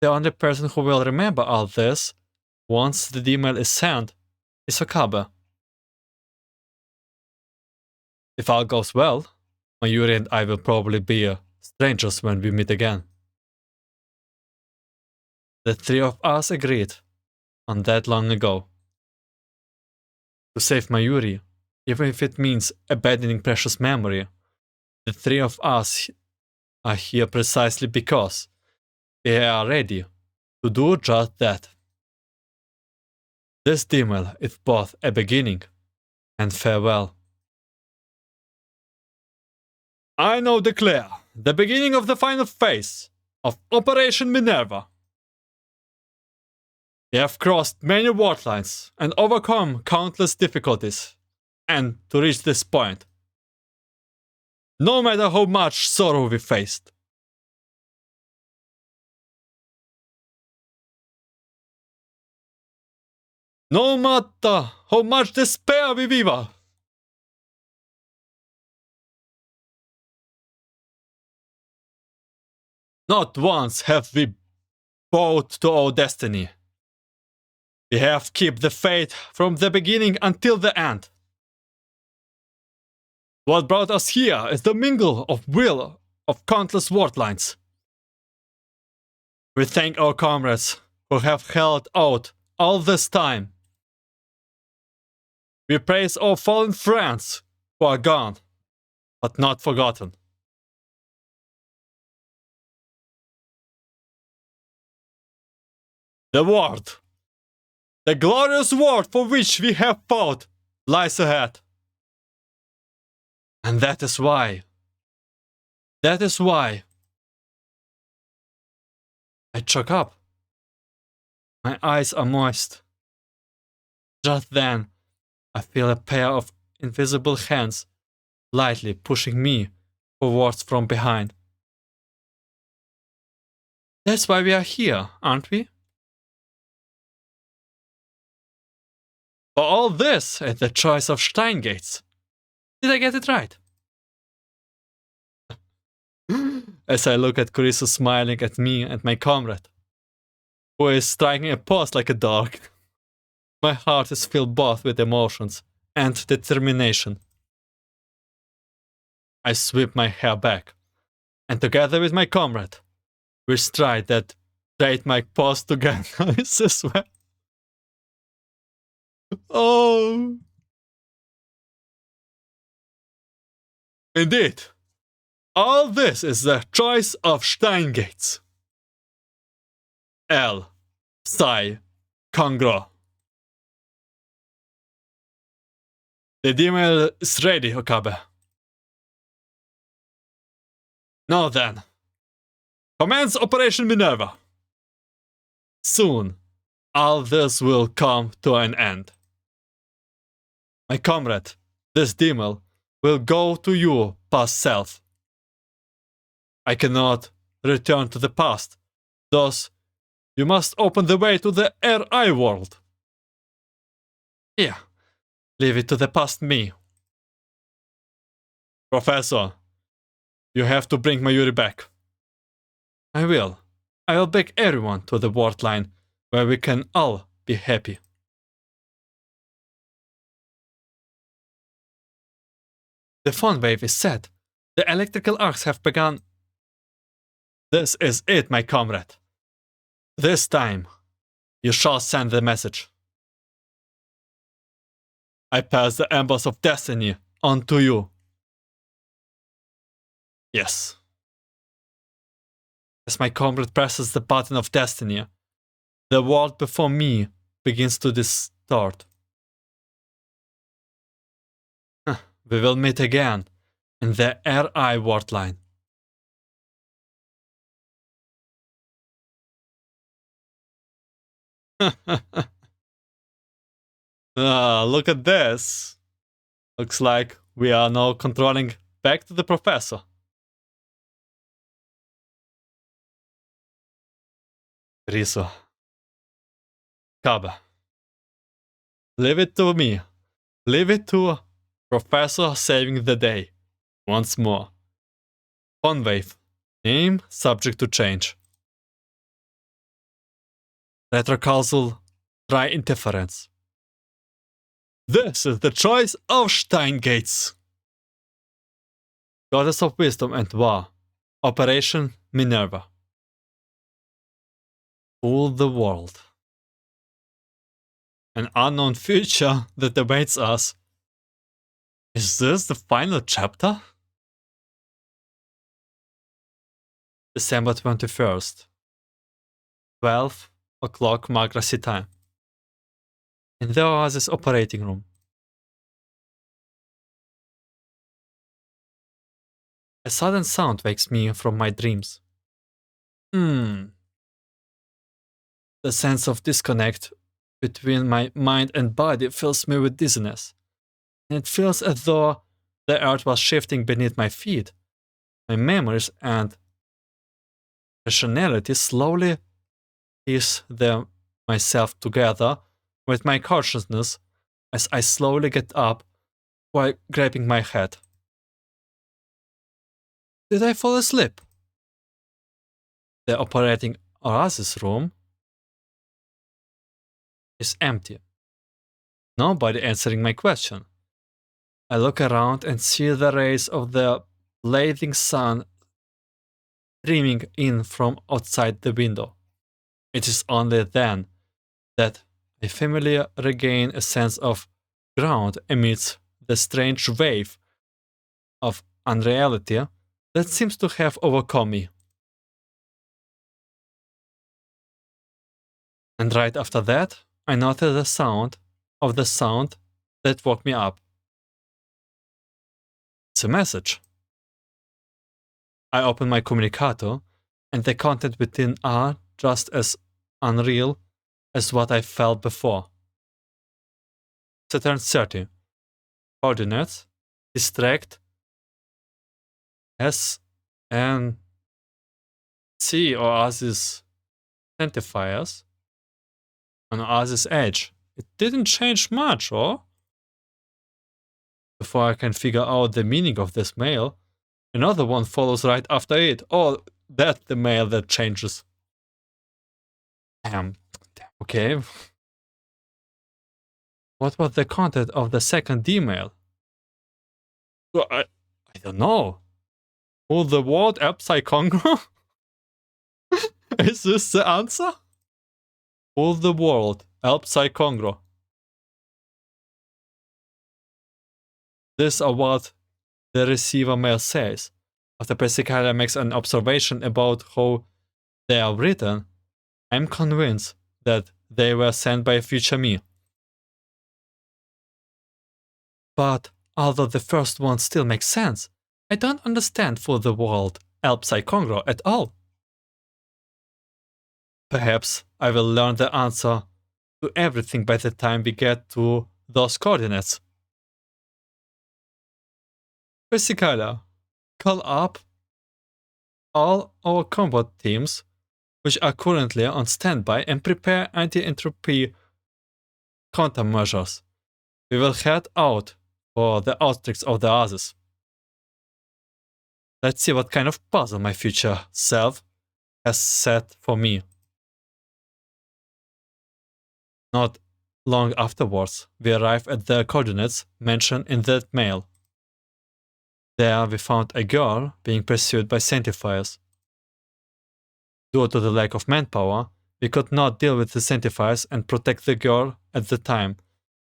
the only person who will remember all this, once the email is sent, is Okabe. If all goes well, Mayuri and I will probably be strangers when we meet again. The three of us agreed on that long ago. To save Mayuri, even if it means abandoning precious memory, the three of us are here precisely because we are ready to do just that. This email is both a beginning and farewell. I now declare the beginning of the final phase of Operation Minerva. We have crossed many world lines and overcome countless difficulties, and to reach this point, no matter how much sorrow we faced, No matter how much despair we vive. Not once have we bowed to our destiny. We have kept the faith from the beginning until the end. What brought us here is the mingle of will of countless world lines. We thank our comrades who have held out all this time. We praise our fallen friends who are gone, but not forgotten. The world, the glorious world for which we have fought, lies ahead. And that is why I choke up. My eyes are moist. Just then, I feel a pair of invisible hands lightly pushing me forwards from behind. That's why we are here, aren't we? For all this and the choice of Steingates. Did I get it right? As I look at Carissa smiling at me and my comrade, who is striking a pose like a dog, my heart is filled both with emotions and determination. I sweep my hair back, and together with my comrade, we stride that trademark pose together. I swear. Oh. Indeed. All this is the choice of Steingates. L. Psi. Congro. The email is ready, Okabe. Now then. Commence Operation Minerva. Soon, all this will come to an end. My comrade, this demon will go to your past self. I cannot return to the past, thus you must open the way to the RI world. Here, leave it to the past me. Professor, you have to bring Mayuri back. I will. I will bring everyone to the world line where we can all be happy. The phone wave is set. The electrical arcs have begun. This is it, my comrade. This time, you shall send the message. I pass the embers of destiny on to you. Yes. As my comrade presses the button of destiny, the world before me begins to distort. We will meet again in the RI world line. Look at this. Looks like we are now controlling back to the professor. Riso. Kabe. Leave it to me. Leave it to Professor saving the day. Once more. Conwave. Name subject to change. Retrocausal Interference. This is the choice of Steingates. Goddess of Wisdom and War. Operation Minerva. Fool the world. An unknown future that awaits us. Is this the final chapter? December 21st. 12 o'clock Magrasi time. In the Oasis operating room. A sudden sound wakes me from my dreams. The sense of disconnect between my mind and body fills me with dizziness. And it feels as though the earth was shifting beneath my feet. My memories and rationality slowly piece myself together with my consciousness as I slowly get up while grabbing my head. Did I fall asleep? The operating oasis room is empty. Nobody answering my question. I look around and see the rays of the blazing sun streaming in from outside the window. It is only then that I familiarly regain a sense of ground amidst the strange wave of unreality that seems to have overcome me. And right after that, I noted the sound that woke me up. It's a message. I open my communicator, and the content within are just as unreal as what I felt before. Saturn 30. Coordinates. Distract. S and C Oasis identifiers. On Oasis Edge. It didn't change much, or? Before I can figure out the meaning of this mail, another one follows right after it. Oh, that's the mail that changes. Damn. Okay. What was the content of the second email? Well, I don't know. Will the word Epsilon? Is this the answer? Will the world Epsilon? This is what the receiver mail says. After Persicaria makes an observation about how they are written, I'm convinced that they were sent by a future me. But although the first one still makes sense, I don't understand for the world Epsilon at all. Perhaps I will learn the answer to everything by the time we get to those coordinates. Persicaria, call up all our combat teams which are currently on standby and prepare anti-entropy countermeasures. We will head out for the outbreaks of the others. Let's see what kind of puzzle my future self has set for me. Not long afterwards, we arrive at the coordinates mentioned in that mail. There we found a girl being pursued by sanctifiers. Due to the lack of manpower, we could not deal with the sanctifiers and protect the girl at the time,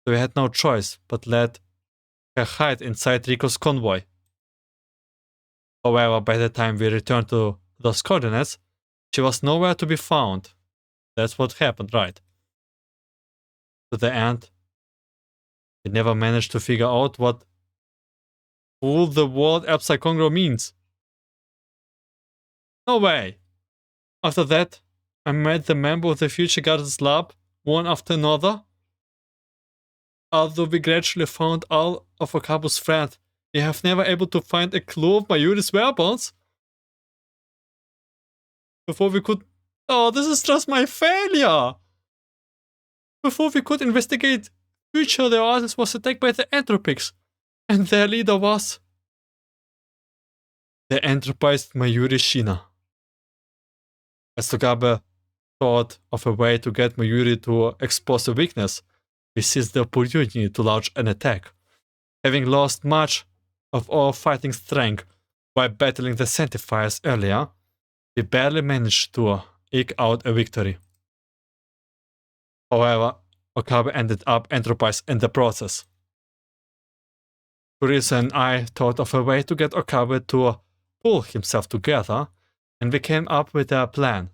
so we had no choice but let her hide inside Rico's convoy. However, by the time we returned to those coordinates, she was nowhere to be found. That's what happened, right? To the end, we never managed to figure out what all the word Epsilon means. No way! After that, I met the member of the Future Guardians Lab, one after another. Although we gradually found all of Okabu's friends, we have never able to find a clue of Mayuri's whereabouts. Before we could... Oh, this is just my failure! Before we could investigate future, the Oasis was attacked by the Entropics, and their leader was... the entropized Mayuri Shina. As Togabe thought of a way to get Mayuri to expose a weakness, we seized the opportunity to launch an attack. Having lost much of our fighting strength while battling the sanctifiers earlier, we barely managed to eke out a victory. However, Okabe ended up entropized in the process. Kurisa and I thought of a way to get Okabe to pull himself together, and we came up with a plan.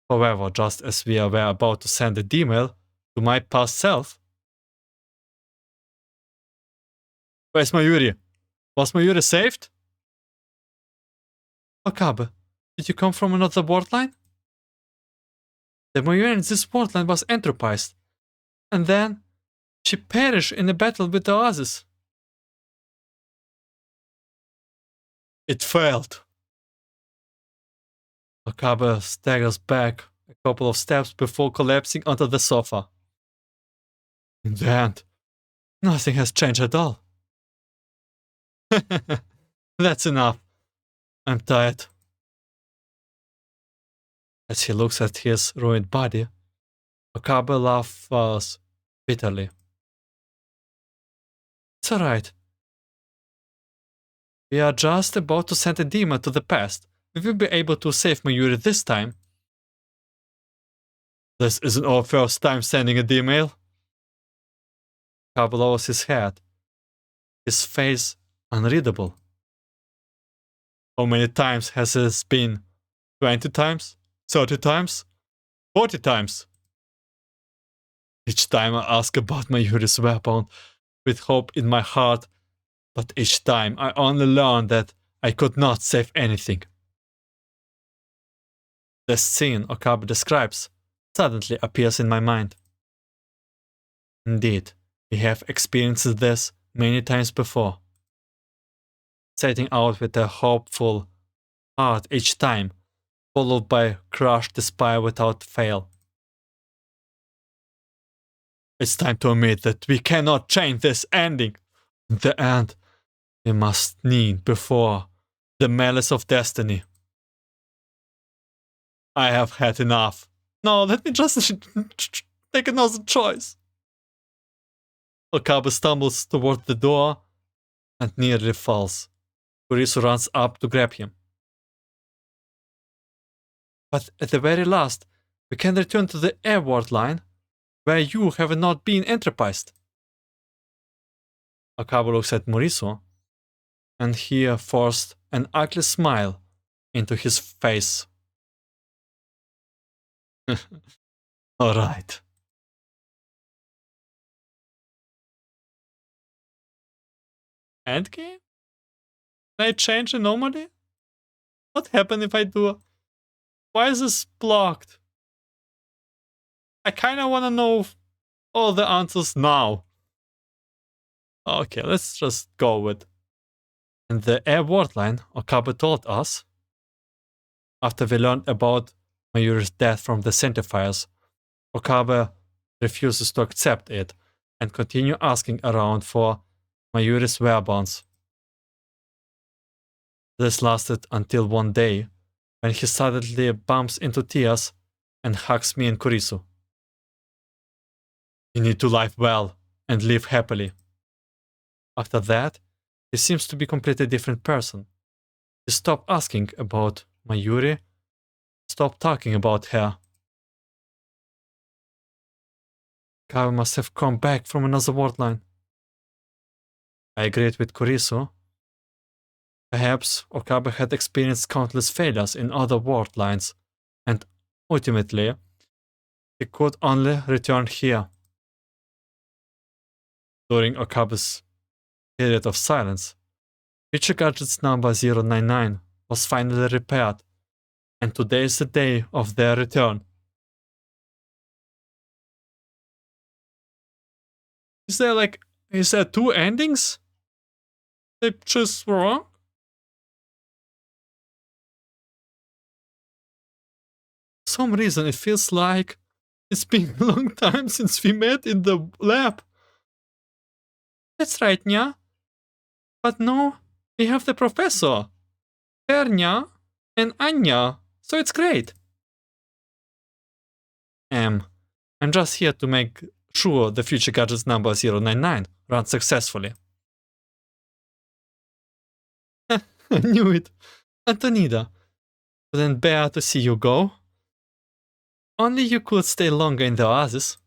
However, just as we were about to send a email to my past self... Where's Mayuri? Was Mayuri saved? Okabe, did you come from another world line? The Mayuri in this world line was entropized, and then she perished in a battle with the Oasis. It failed. Okabe staggers back a couple of steps before collapsing onto the sofa. In the end, nothing has changed at all. That's enough. I'm tired. As he looks at his ruined body, Okabe laughs bitterly. It's alright. We are just about to send a demon to the past. We will be able to save Mayuri this time. This isn't our first time sending a demon. Okabe lowers his head, his face unreadable. How many times has this been? 20 times? 30 times? 40 times? Each time I ask about Mayuri's weapon with hope in my heart, but each time I only learn that I could not save anything. The scene Okabe describes suddenly appears in my mind. Indeed, we have experienced this many times before. Setting out with a hopeful heart each time, followed by crushed despair without fail. It's time to admit that we cannot change this ending. In the end, we must kneel before the malice of destiny. I have had enough. No, let me just take another choice. Okabe stumbles toward the door and nearly falls. Kurisu runs up to grab him. But at the very last, we can return to the air world line, where you have not been enterprised. Okabe looks at Moriso, and he forced an ugly smile into his face. Alright. Endgame? Can I change anomaly? What happens if I do? Why is this blocked? I kinda wanna know all the answers now. Okay, let's just go with. In the air word line, Okabe told us, after we learned about Mayuri's death from the centifiers, Okabe refuses to accept it and continue asking around for Mayuri's whereabouts. This lasted until one day, when he suddenly bumps into tears and hugs me and Kurisu. You need to live well and live happily. After that, he seems to be a completely different person. He stopped asking about Mayuri, stopped talking about her. Okabe must have come back from another world line. I agreed with Kurisu. Perhaps Okabe had experienced countless failures in other world lines, and ultimately, he could only return here. During Okabe's period of silence, Future Gadget's number 099 was finally repaired, and today is the day of their return. Is there two endings? They just wrong? For some reason it feels like it's been a long time since we met in the lab. That's right, Nya. But no, we have the professor, Pernya, and Anya, so it's great. I'm just here to make sure the Future Gadgets number 099 runs successfully. I knew it. Antonida, couldn't bear to see you go. Only you could stay longer in the oasis.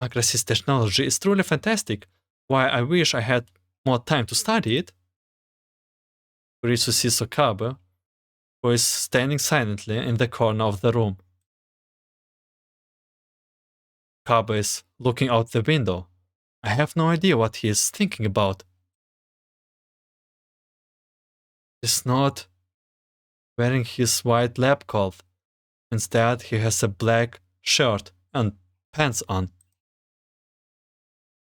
Agras's technology is truly fantastic. Why I wish I had more time to study it. Kurisu sees Okabe, who is standing silently in the corner of the room. Okabe is looking out the window. I have no idea what he is thinking about. He's not wearing his white lab coat. Instead, he has a black shirt and pants on.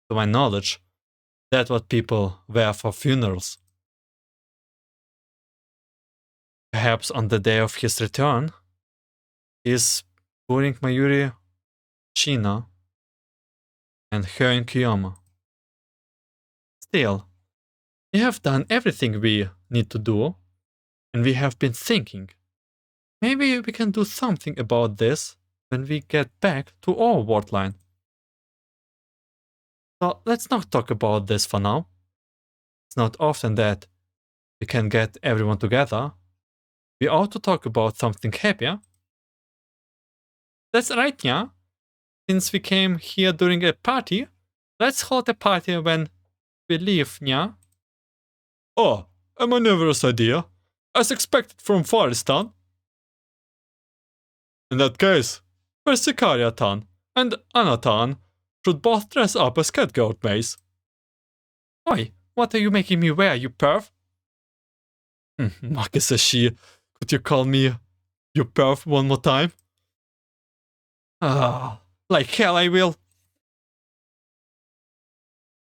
To my knowledge, that's what people wear for funerals. Perhaps on the day of his return, he is pouring Mayuri Sheena, and her in Kiyama. Still, we have done everything we need to do, and we have been thinking, maybe we can do something about this when we get back to our world line. So let's not talk about this for now. It's not often that we can get everyone together. We ought to talk about something happier. That's right, yeah. Since we came here during a party, let's hold a party when we leave, yeah? Oh, a Minerva's idea, as expected from Faristan. In that case, Persicariatan and Anatan should both dress up as catgoat maids. Oi, what are you making me wear, you perv? Marcus says she. Could you call me you perv one more time? Ah, like hell I will.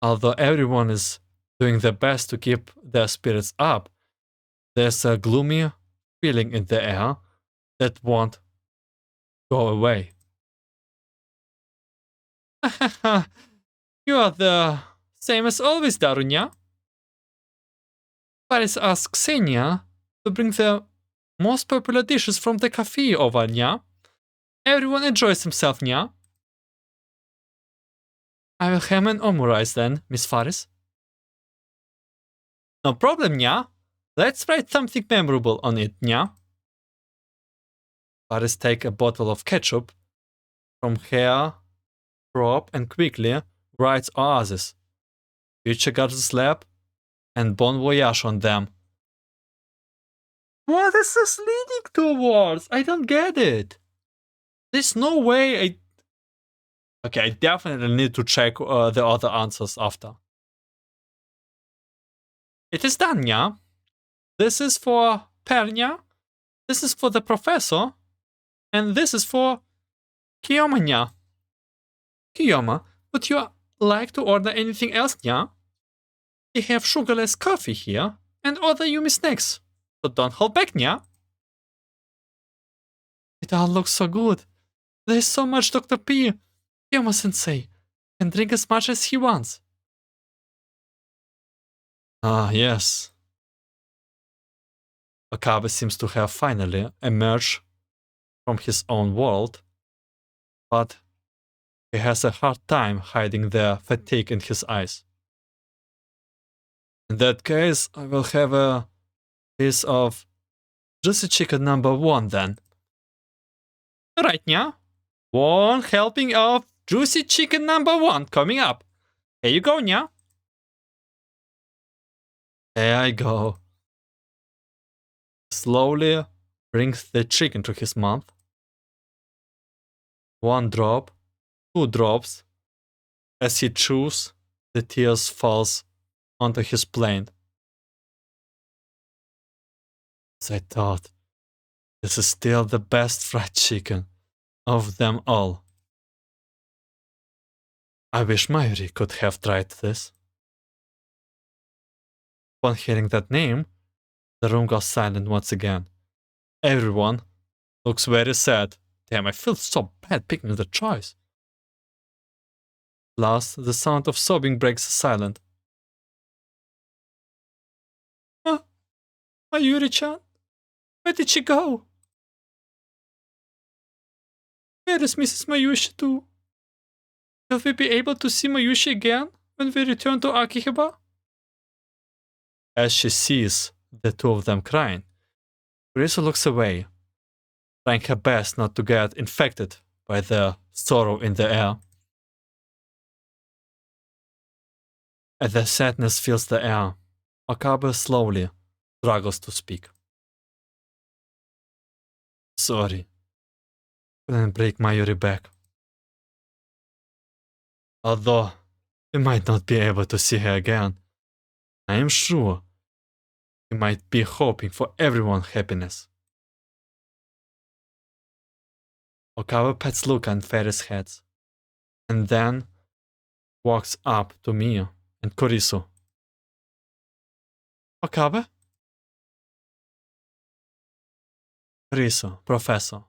Although everyone is doing their best to keep their spirits up, there's a gloomy feeling in the air that won't go away. You are the same as always, Darunya. Paris asks Xenia to bring the most popular dishes from the cafe over, nya. Everyone enjoys himself, nya. I will have an omurice then, Miss Faris. No problem, nya. Let's write something memorable on it, nya. Faris takes a bottle of ketchup from her prop and quickly writes oasis, future God's lab, and bon voyage on them. What is this leading towards? I don't get it. There's no way Okay, I definitely need to check the other answers after. It is done, yeah? This is for Pernia, this is for the professor, and this is for Kiyama, nya. Kiyama, would you like to order anything else, nya? We have sugarless coffee here, and other yummy snacks, so don't hold back, nya. It all looks so good. There's so much Dr. P. Kiyama-sensei can drink as much as he wants. Ah, yes. Okabe seems to have finally emerged from his own world, but he has a hard time hiding the fatigue in his eyes. In that case, I will have a piece of juicy chicken number 1 then. Right, nya? One helping of juicy chicken number 1 coming up. Here you go, nya. Here I go. Slowly brings the chicken to his mouth. 1 drop, 2 drops. As he chews, the tears falls onto his plate. As I thought, this is still the best fried chicken of them all. I wish Mayuri could have tried this. Upon hearing that name, the room goes silent once again. Everyone looks very sad. Damn, I feel so bad picking the choice. Last, the sound of sobbing breaks the silence. Mayuri-chan? Where did she go? Where is Mrs. Mayushi too? Will we be able to see Mayushi again when we return to Akihabara? As she sees the two of them crying, Carissa looks away, trying her best not to get infected by the sorrow in the air. As the sadness fills the air, Okabe slowly struggles to speak. Sorry, couldn't break Mayuri back. Although we might not be able to see her again, I am sure we might be hoping for everyone's happiness. Okabe pets Luca and Ferris' heads, and then walks up to Mia and Korisu. Okabe? Korisu, Professor.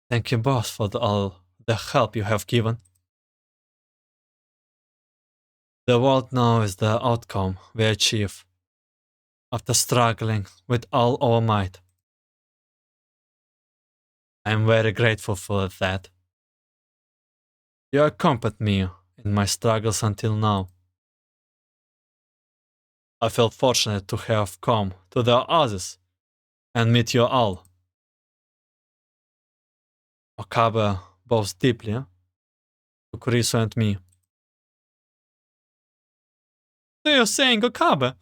Thank you both for all the help you have given. The world now is the outcome we achieve after struggling with all our might. I am very grateful for that. You accompanied me in my struggles until now. I feel fortunate to have come to the oasis and meet you all. Okabe bows deeply to Kurisu and me. So you're saying Okabe?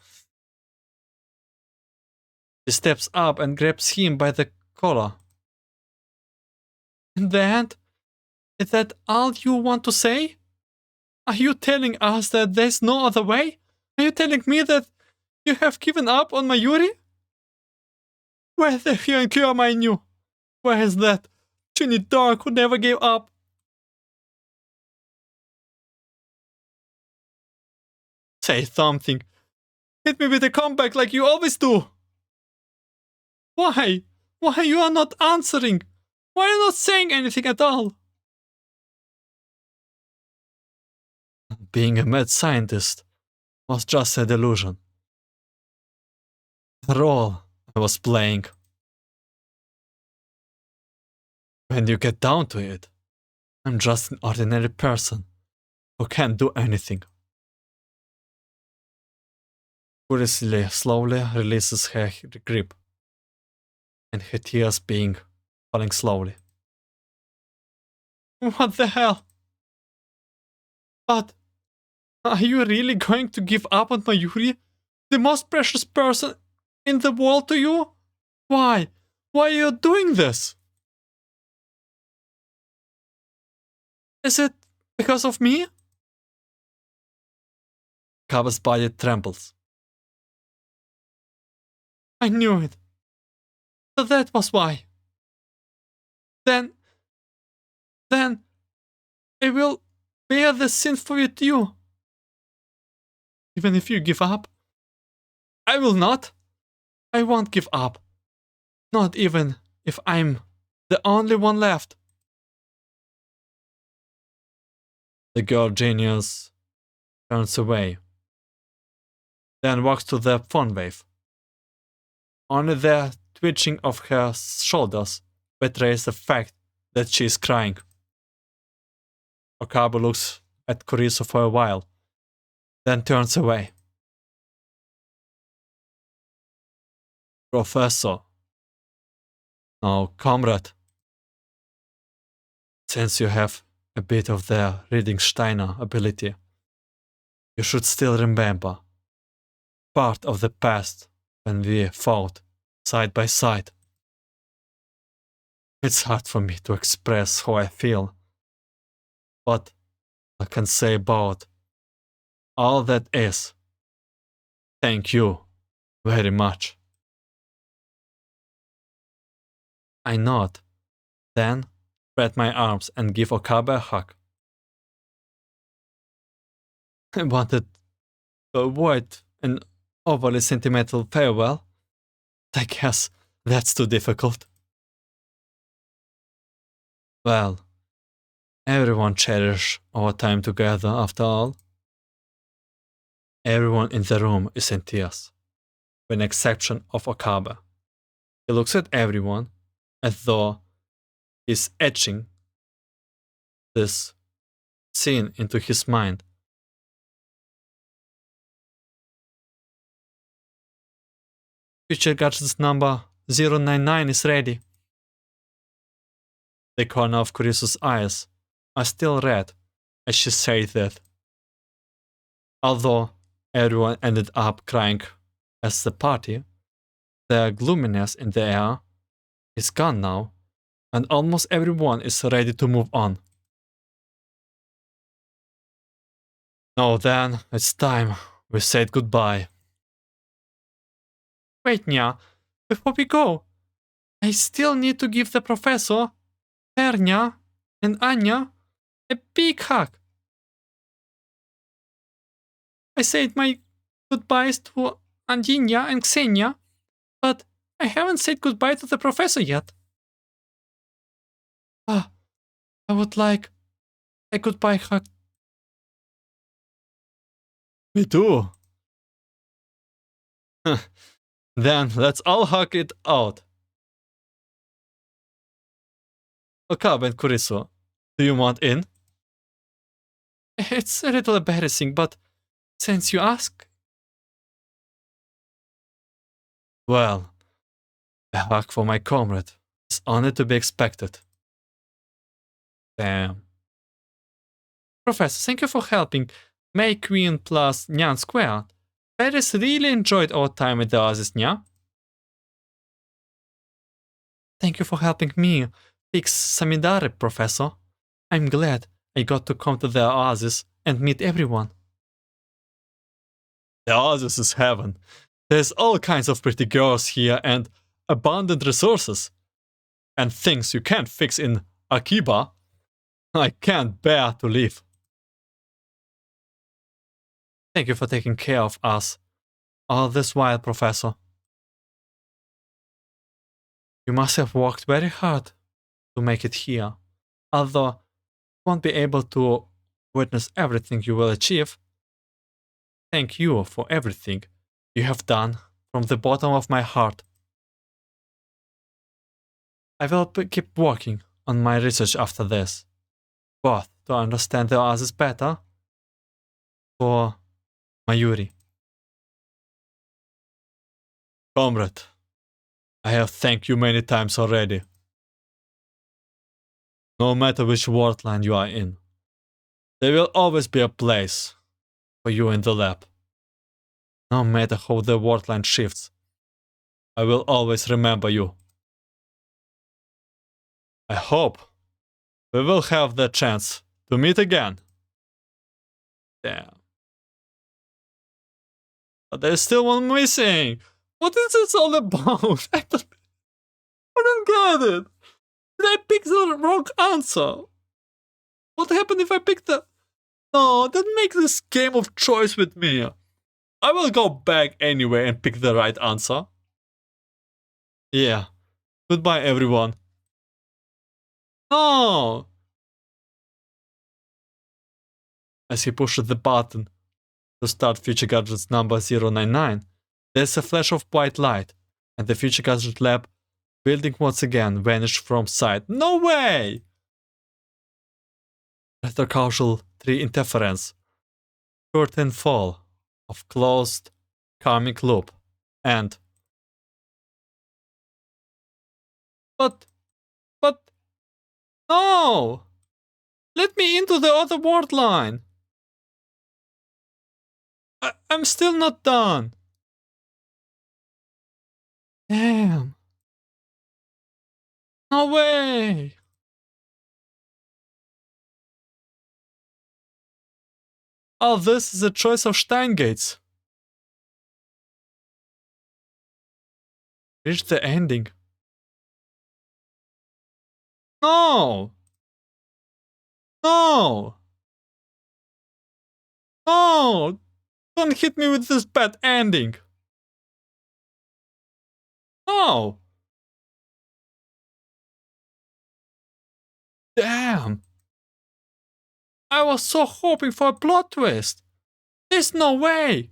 She steps up and grabs him by the collar. In the end, is that all you want to say? Are you telling us that there's no other way? Are you telling me that you have given up on Mayuri? Where's the Hyunkyo I knew? Where is that Chini dog who never gave up? Say something. Hit me with a comeback like you always do. Why? Why you are not answering? Why are you not saying anything at all? Being a mad scientist was just a delusion. The role I was playing. When you get down to it, I'm just an ordinary person who can't do anything. Curiously, slowly releases her grip, and her tears falling slowly. What the hell? But are you really going to give up on Mayuri, the most precious person in the world to you? Why? Why are you doing this? Is it because of me? Kaba's body trembles. I knew it. So that was why. Then I will bear the sin for it you. Even if you give up, I will not. I won't give up. Not even if I'm the only one left. The girl genius turns away, then walks to the phone wave. Only the twitching of her shoulders betrays the fact that she is crying. Okabe looks at Kurisu for a while, then turns away. Professor. No, comrade. Since you have a bit of the reading Steiner ability, you should still remember part of the past when we fought side by side. It's hard for me to express how I feel, but I can say about all that is, thank you very much. I nod, then spread my arms and give Okabe a hug. I wanted to avoid an overly sentimental farewell. I guess that's too difficult. Well, everyone cherishes our time together after all. Everyone in the room is in tears, with an exception of Okabe. He looks at everyone as though he's etching this scene into his mind. Future Gadgets number 099 is ready. The corner of Kurisu's eyes are still red as she said that. Although everyone ended up crying at the party, the gloominess in the air is gone now, and almost everyone is ready to move on. Now then, it's time we said goodbye. Wait, Nya, before we go, I still need to give the professor, Ternia, and Anya a big hug. I said my goodbyes to Andinia and Xenia, but I haven't said goodbye to the professor yet. I would like a goodbye hug. Me too. Then let's all hug it out. Okab and Kurisu, do you want in? It's a little embarrassing, but since you ask... Well, a hug for my comrade is only to be expected. Damn. Professor, thank you for helping May Queen plus Nyan Square. Paris really enjoyed our time at the Oasis, Nya. Thank you for helping me fix Samidare, Professor. I'm glad I got to come to the Oasis and meet everyone. The Oasis is heaven. There's all kinds of pretty girls here and abundant resources. And things you can't fix in Akiba. I can't bear to leave. Thank you for taking care of us all this while, Professor. You must have worked very hard to make it here. Although you won't be able to witness everything you will achieve. Thank you for everything you have done from the bottom of my heart. I will keep working on my research after this, both to understand the others better, for Mayuri. Comrade, I have thanked you many times already. No matter which world line you are in, there will always be a place for you in the lab. No matter how the world line shifts, I will always remember you. I hope we will have the chance to meet again. Damn. But there's still one missing. What is this all about? I don't get it. Did I pick the wrong answer? What happened if I picked the... No, that makes this game of choice with me. I will go back anyway and pick the right answer. Yeah. Goodbye, everyone. No! As he pushed the button to start Future Gadgets number 099, there's a flash of white light, and the Future Gadget Lab building once again vanished from sight. No way! Retrocausal Interference Curtain fall of closed karmic loop, and... But... No! Let me into the other world line! I'm still not done! Damn! No way! Oh, this is a choice of Steingates. Reach the ending. No! No! No! Don't hit me with this bad ending! No! Damn! I was so hoping for a plot twist! There's no way!